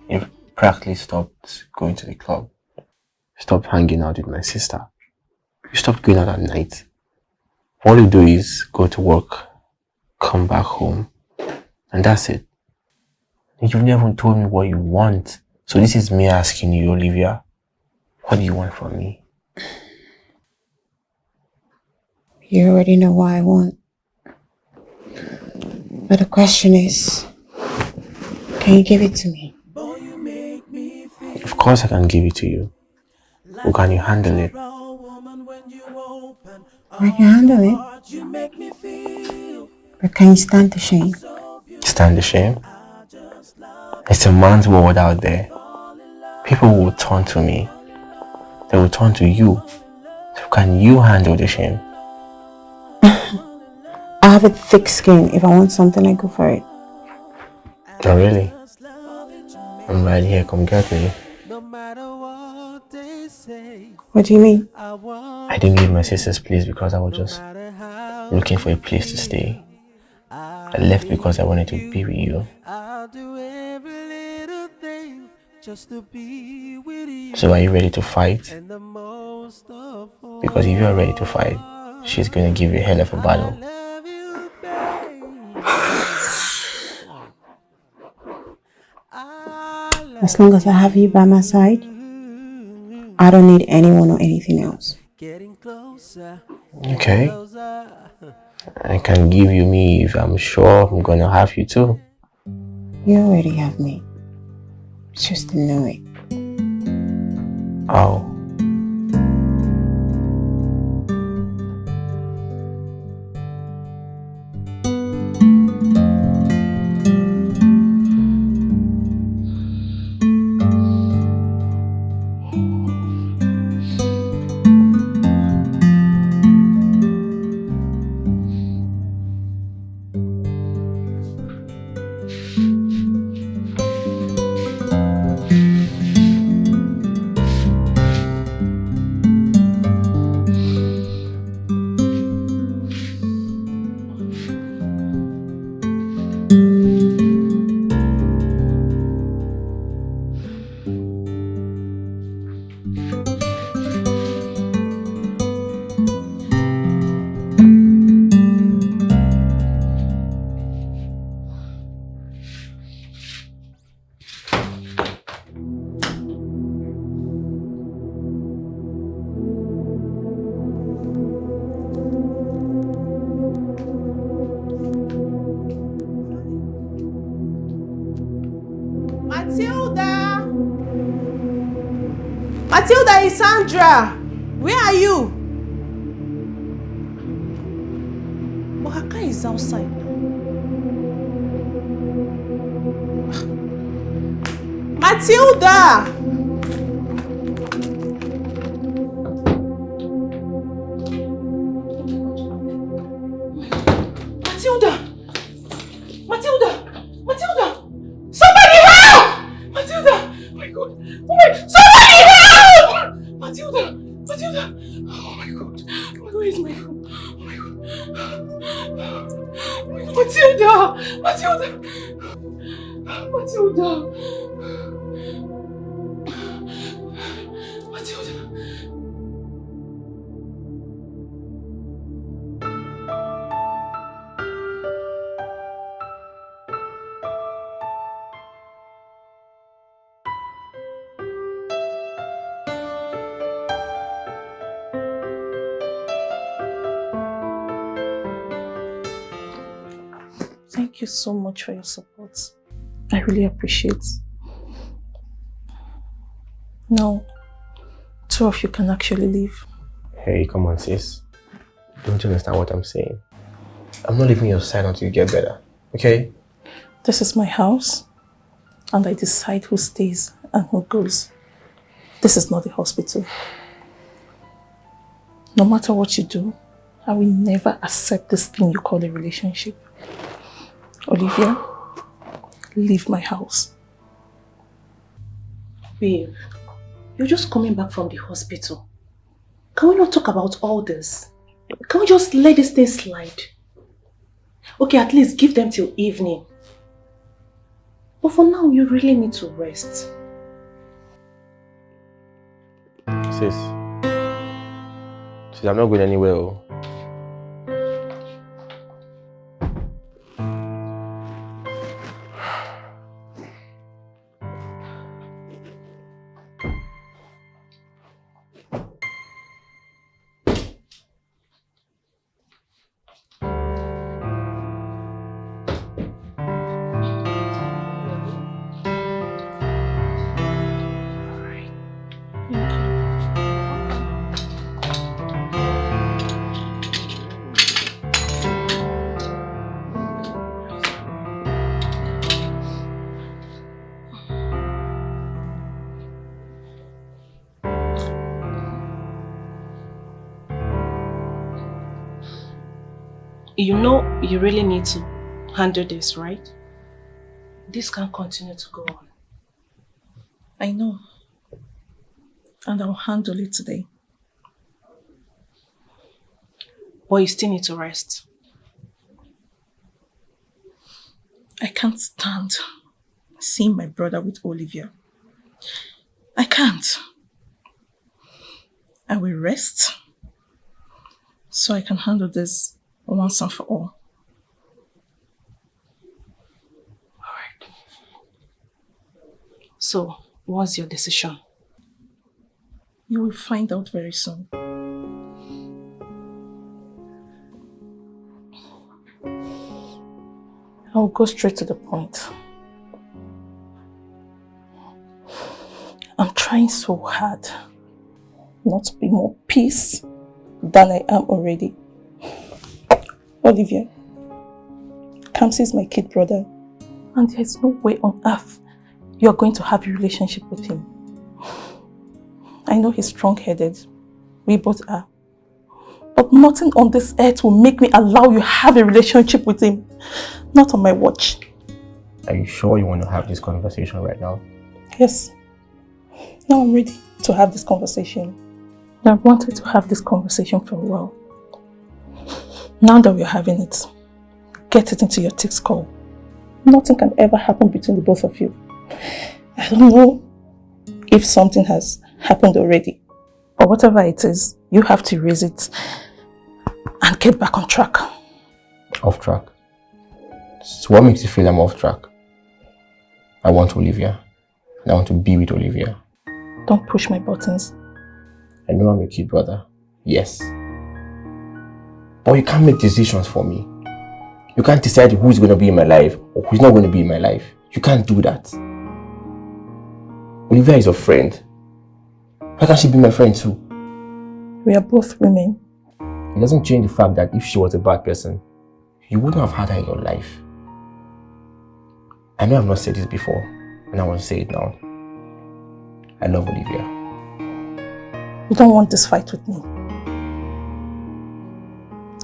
you've practically stopped going to the club. Stopped hanging out with my sister. You stopped going out at night. All you do is go to work, come back home, and that's it. You've never told me what you want. So this is me asking you, Olivia, what do you want from me? You already know what I want. But the question is, can you give it to me? Of course I can give it to you. Or can you handle it? I can handle it. But can you stand the shame? Stand the shame? It's a man's world out there. people will turn to me. They will turn to you. So can you handle the shame? I have a thick skin. If I want something, I go for it. Oh, really? I'm right here. Come get me. What do you mean? I didn't leave my sister's place because I was just looking for a place to stay. I left because I wanted to be with you. So are you ready to fight? Because if you are ready to fight, she's going to give you a hell of a battle. As long as I have you by my side, I don't need anyone or anything else. Okay. I can give you me if I'm sure I'm going to have you too. You already have me. Just know it. Oh. Matilda, it's Sandra. Where are you? But her car is outside now. Matilda! Matilda! Matilda! Matilda! Somebody help! Matilda! Oh my God! Oh my! Somebody help! Matilda! Matilda! Oh my God! Oh my God! Where is my phone? Oh my God! Oh my God! Matilda! Matilda! Matilda! Matilda! Thank you so much for your support. I really appreciate. Now, two of you can actually leave. Hey, come on, sis. Don't you understand what I'm saying? I'm not leaving your side until you get better, okay? This is my house, and I decide who stays and who goes. This is not the hospital. No matter what you do, I will never accept this thing you call a relationship. Olivia, leave my house. Babe, you're just coming back from the hospital. Can we not talk about all this? Can we just let this thing slide? Okay, at least give them till evening. But for now, you really need to rest. Sis, I'm not going anywhere. Oh. You know you really need to handle this, right? This can't continue to go on. I know. And I'll handle it today. But you still need to rest. I can't stand seeing my brother with Olivia. I can't. I will rest so I can handle this once and for all. Alright. So, what's your decision? You will find out very soon. I'll go straight to the point. I'm trying so hard not to be more peace than I am already. Olivia, Kamsi is my kid brother, and there's no way on earth you're going to have a relationship with him. I know he's strong-headed. We both are. But nothing on this earth will make me allow you to have a relationship with him. Not on my watch. Are you sure you want to have this conversation right now? Yes. Now I'm ready to have this conversation. I've wanted to have this conversation for a while. Now that we're having it, get it into your thick skull. Nothing can ever happen between the both of you. I don't know if something has happened already. But whatever it is, you have to erase it and get back on track. Off track? So what makes you feel I'm off track? I want Olivia. And I want to be with Olivia. Don't push my buttons. I know I'm your kid brother. Yes. But you can't make decisions for me. You can't decide who's going to be in my life or who's not going to be in my life. You can't do that. Olivia is your friend. Why can't she be my friend too? We are both women. It doesn't change the fact that if she was a bad person, you wouldn't have had her in your life. I know I've not said this before, and I want to say it now. I love Olivia. You don't want this fight with me.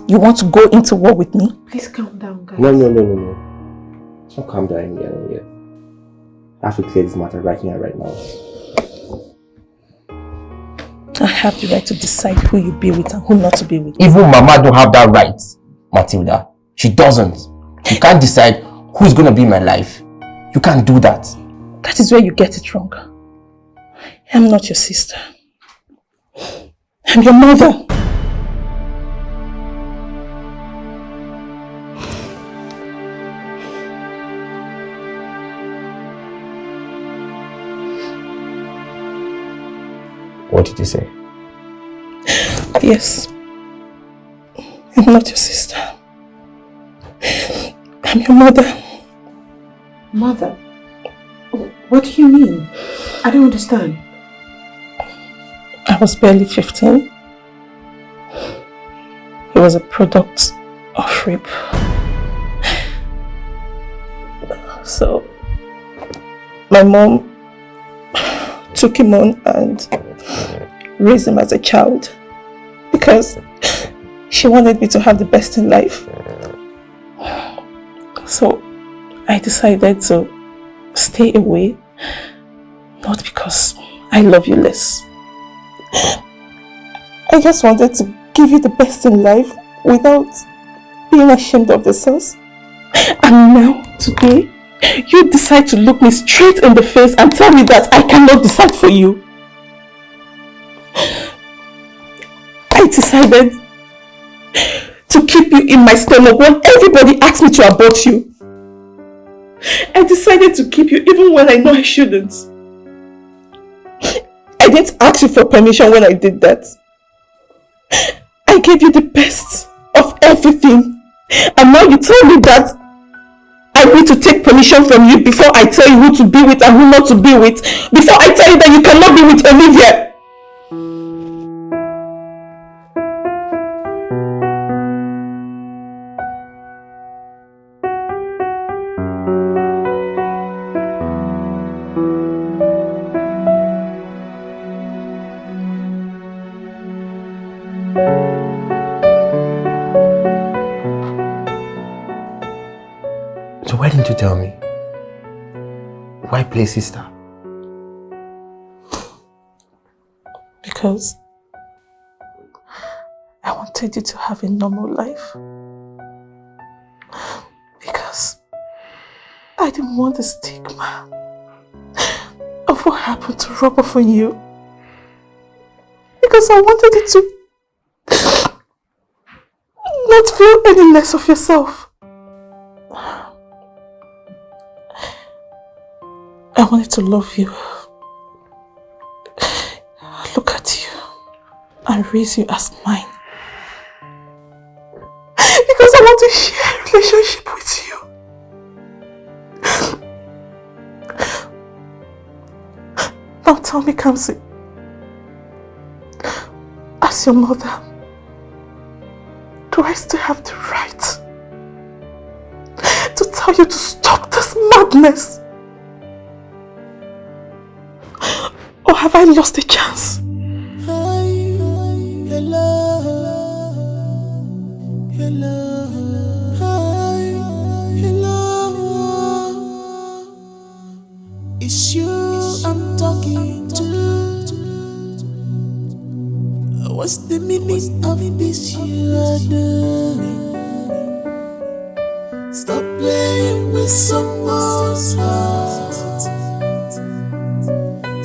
You want to go into war with me? Please calm down, guys. No. It's not calm down yet. I have to clear this matter right here and right now. I have the right to decide who you be with and who not to be with. Even Mama don't have that right, Matilda. She doesn't. You can't decide who's going to be in my life. You can't do that. That is where you get it wrong. I'm not your sister. I'm your mother. What did you say? Yes. I'm not your sister. I'm your mother. Mother? What do you mean? I don't understand. I was barely 15. He was a product of rape. So, my mom took him on and raised him as a child because she wanted me to have the best in life. So, I decided to stay away, not because I love you less. I just wanted to give you the best in life without being ashamed of the source. And now, today, you decide to look me straight in the face and tell me that I cannot decide for you. I decided to keep you in my stomach when everybody asked me to abort you. I decided to keep you even when I know I shouldn't. I didn't ask you for permission when I did that. I gave you the best of everything. And now you tell me that I need to take permission from you before I tell you who to be with and who not to be with. Before I tell you that you cannot be with Olivia. So why didn't you tell me? Why play sister? Because I wanted you to have a normal life. Because I didn't want the stigma of what happened to rub off on you. Because I wanted you to not feel any less of yourself. I wanted to love you, look at you, and raise you as mine. Because I want to share a relationship with you. Now tell me, Kamsi, as your mother, do I still have the right to tell you to stop this madness? Or have I lost a chance? It's you I'm talking to. What's the meaning of this you are doing? Stop playing with someone's heart.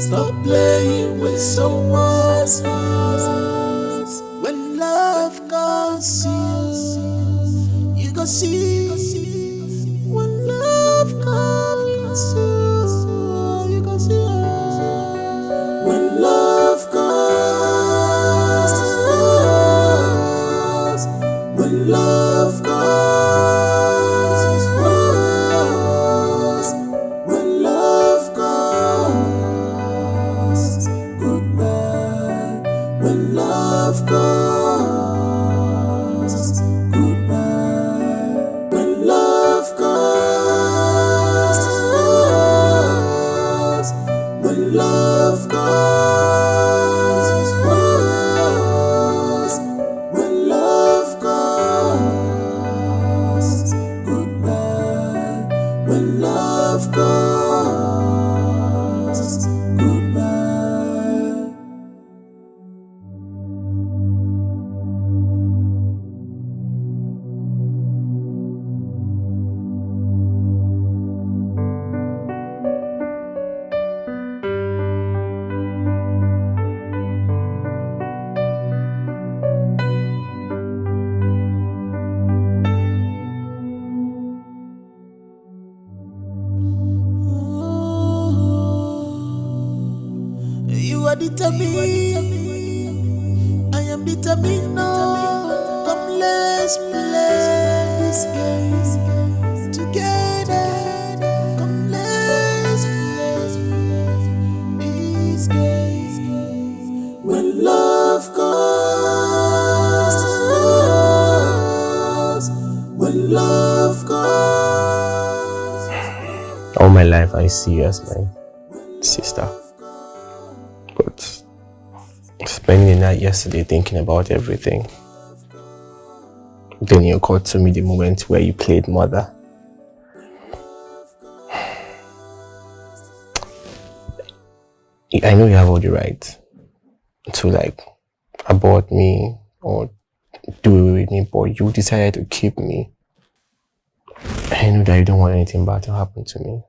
Stop playing with someone's heart. When love calls you, you go see. When love calls you, you go see. When love calls, when love calls, when love calls, goodbye. When love calls, goodbye. When love calls, when love calls, when love calls, goodbye. When love calls, goodbye. You are determined, I am determined now. Come let's play this game together. Come let's play this game. When love calls, when love calls. All my life I see you as my sister. But spending the night yesterday thinking about everything, then you occurred to me the moment where you played mother. I know you have all the right to like abort me or do away with me, but you decided to keep me. I know that you don't want anything bad to happen to me.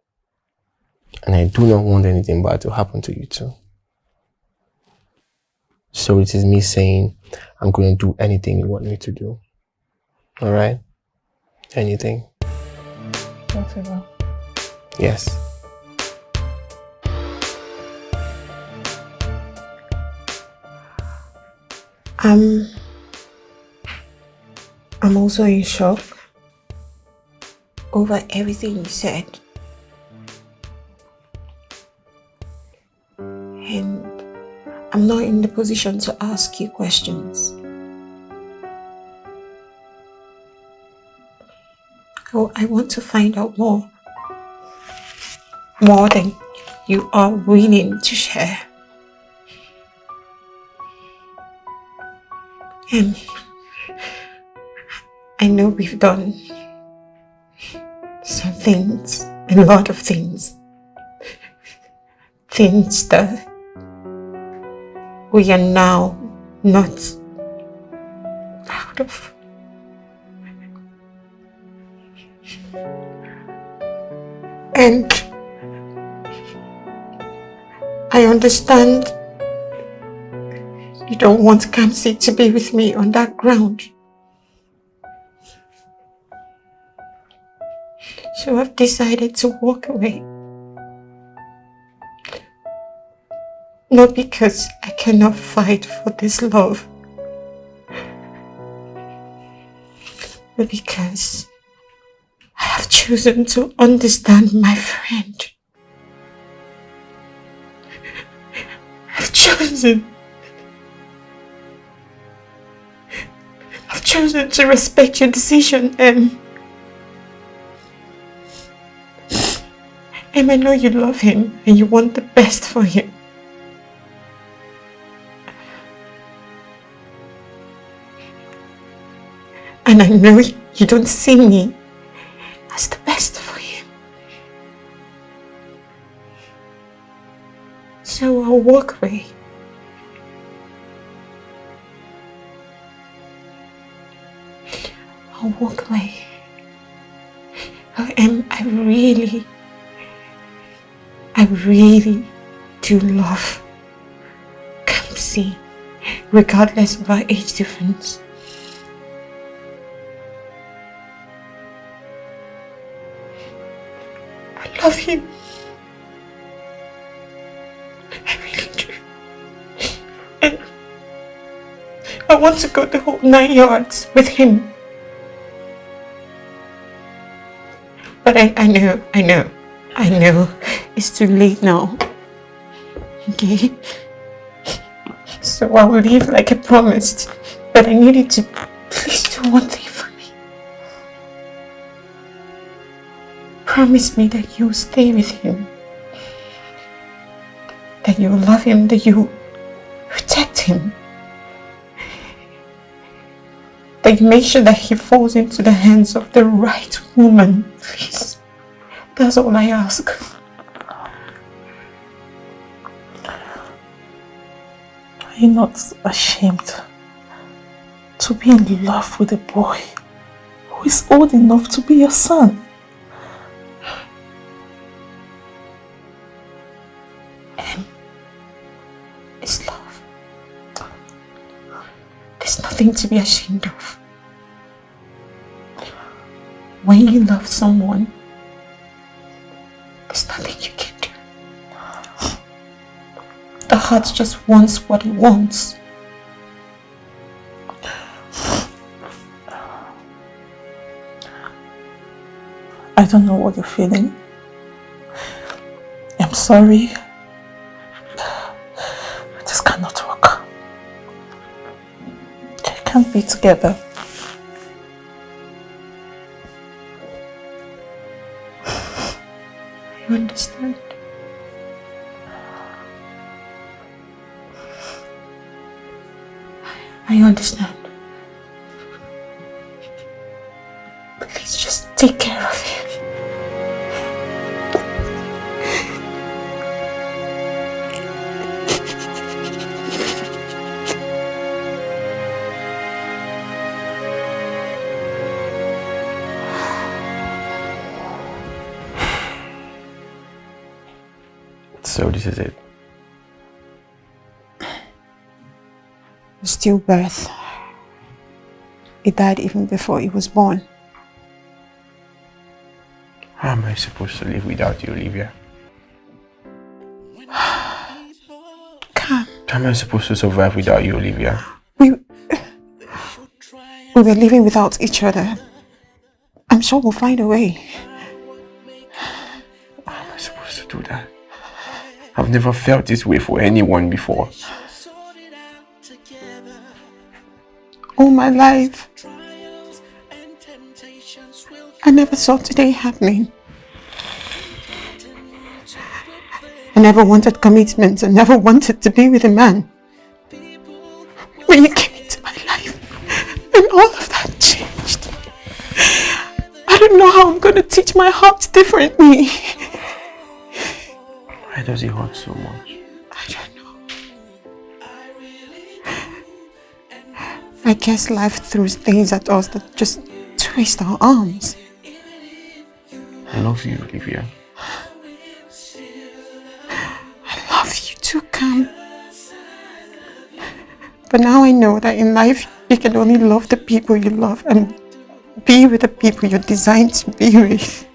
And I do not want anything bad to happen to you too. So it is me saying, I'm going to do anything you want me to do. Alright? Anything? Whatever. Yes. I'm also in shock over everything you said. And I'm not in the position to ask you questions. I want to find out more than you are willing to share. And I know we've done Some things, a lot of things. Things that we are now not proud of. And I understand you don't want Kamsi to be with me on that ground. So I've decided to walk away. Not because I cannot fight for this love, but because I have chosen to understand my friend. I've chosen to respect your decision, Em. I know you love him and you want the best for him. And I know you don't see me as the best for him. So I'll walk away. I'll walk away. I really do love Kamsi, regardless of our age difference. I love him. I really do. And I want to go the whole 9 yards with him. But I know it's too late now. Okay? So I will leave like I promised. But I need you to please do one thing for me. Promise me that you'll stay with him. That you'll love him, that you'll protect him. That you make sure that he falls into the hands of the right woman. Please. That's all I ask. Are you not ashamed to be in love with a boy who is old enough to be your son? It's love. There's nothing to be ashamed of. When you love someone, there's nothing you can do. The heart just wants what it wants. I don't know what you're feeling. I'm sorry. This cannot work. We can't be together. I understand. I understand. Please just take care of him. So this is it. Stillbirth. He died even before he was born. How am I supposed to live without you, Olivia? Come. How am I supposed to survive without you, Olivia? We were living without each other. I'm sure we'll find a way. How am I supposed to do that? I've never felt this way for anyone before. All my life, I never saw today happening. I never wanted commitment. I never wanted to be with a man. When you came into my life, and all of that changed. I don't know how I'm going to teach my heart differently. Why does it hurt so much? I don't know. I guess life throws things at us that just twist our arms. I love you, Olivia. I love you too, Cam. But now I know that in life, you can only love the people you love and be with the people you're designed to be with.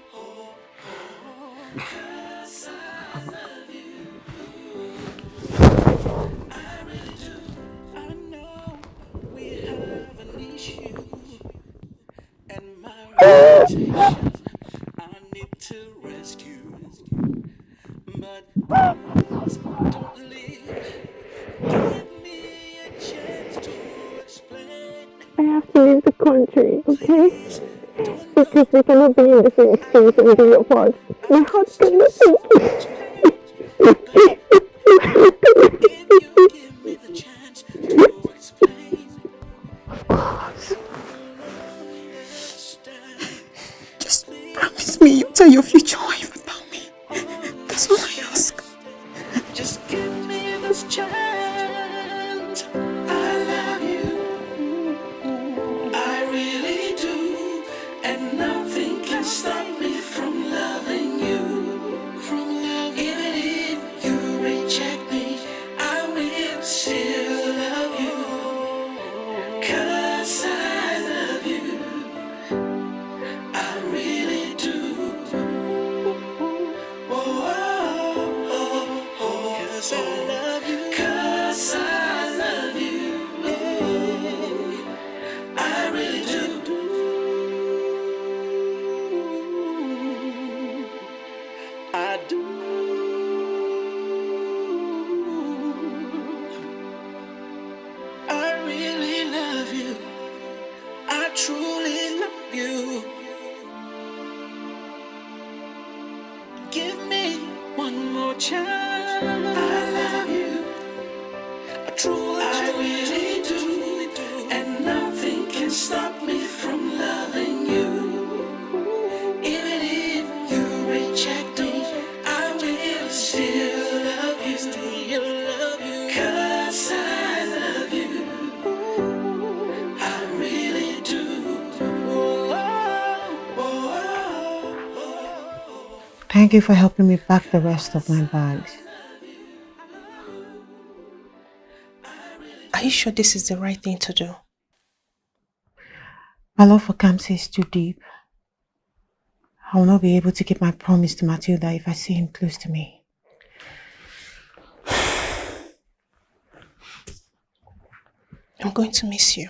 I have to leave the country, okay? Because we cannot be in the same space and be apart. My heart cannot take it. Just promise me you'll tell your future wife about me. That's all I ask. Just give me this chance. I love you. I really do. And nothing can stop me from loving you. Even if you reject me, I will still love you. 'Cause I love you. I really do. Oh, oh, oh, oh. 'Cause I love you. 'Cause I love you. I really do. I do. I really love you. I truly love you. Give me one more chance. I love you. I really do. And nothing can stop me from loving you. Even if you reject me, I will still love you. 'Cause I love you. I really do. Thank you for helping me pack the rest of my bags. Are you sure this is the right thing to do? My love for Kamsi is too deep. I will not be able to keep my promise to Matilda if I see him close to me. I'm going to miss you.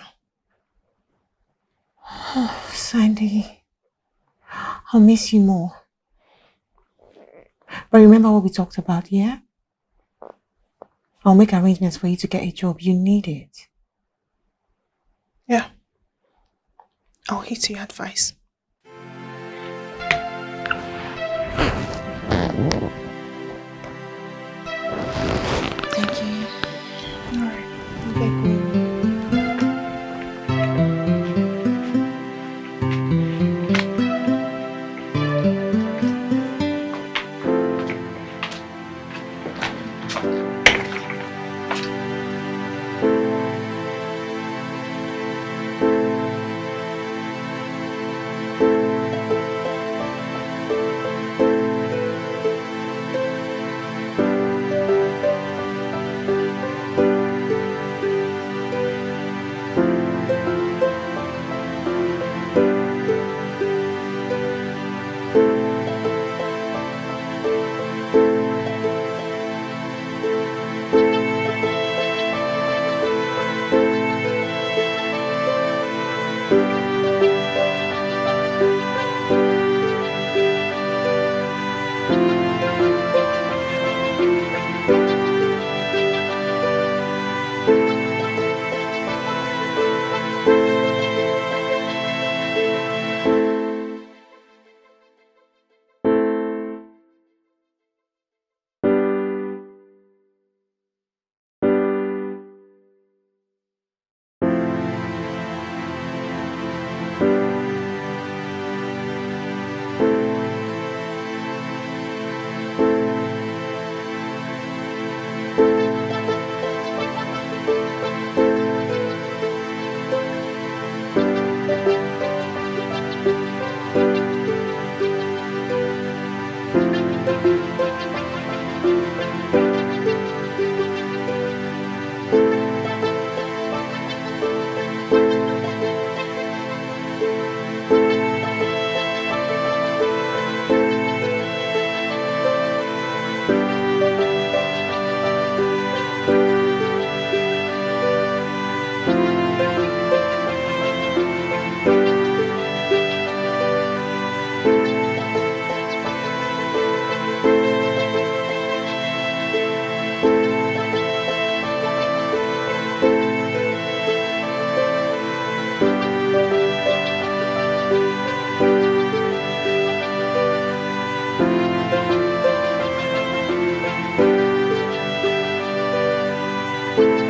Sandy, I'll miss you more. But remember what we talked about, yeah? I'll make arrangements for you to get a job. You need it. Yeah. I'll heed your advice.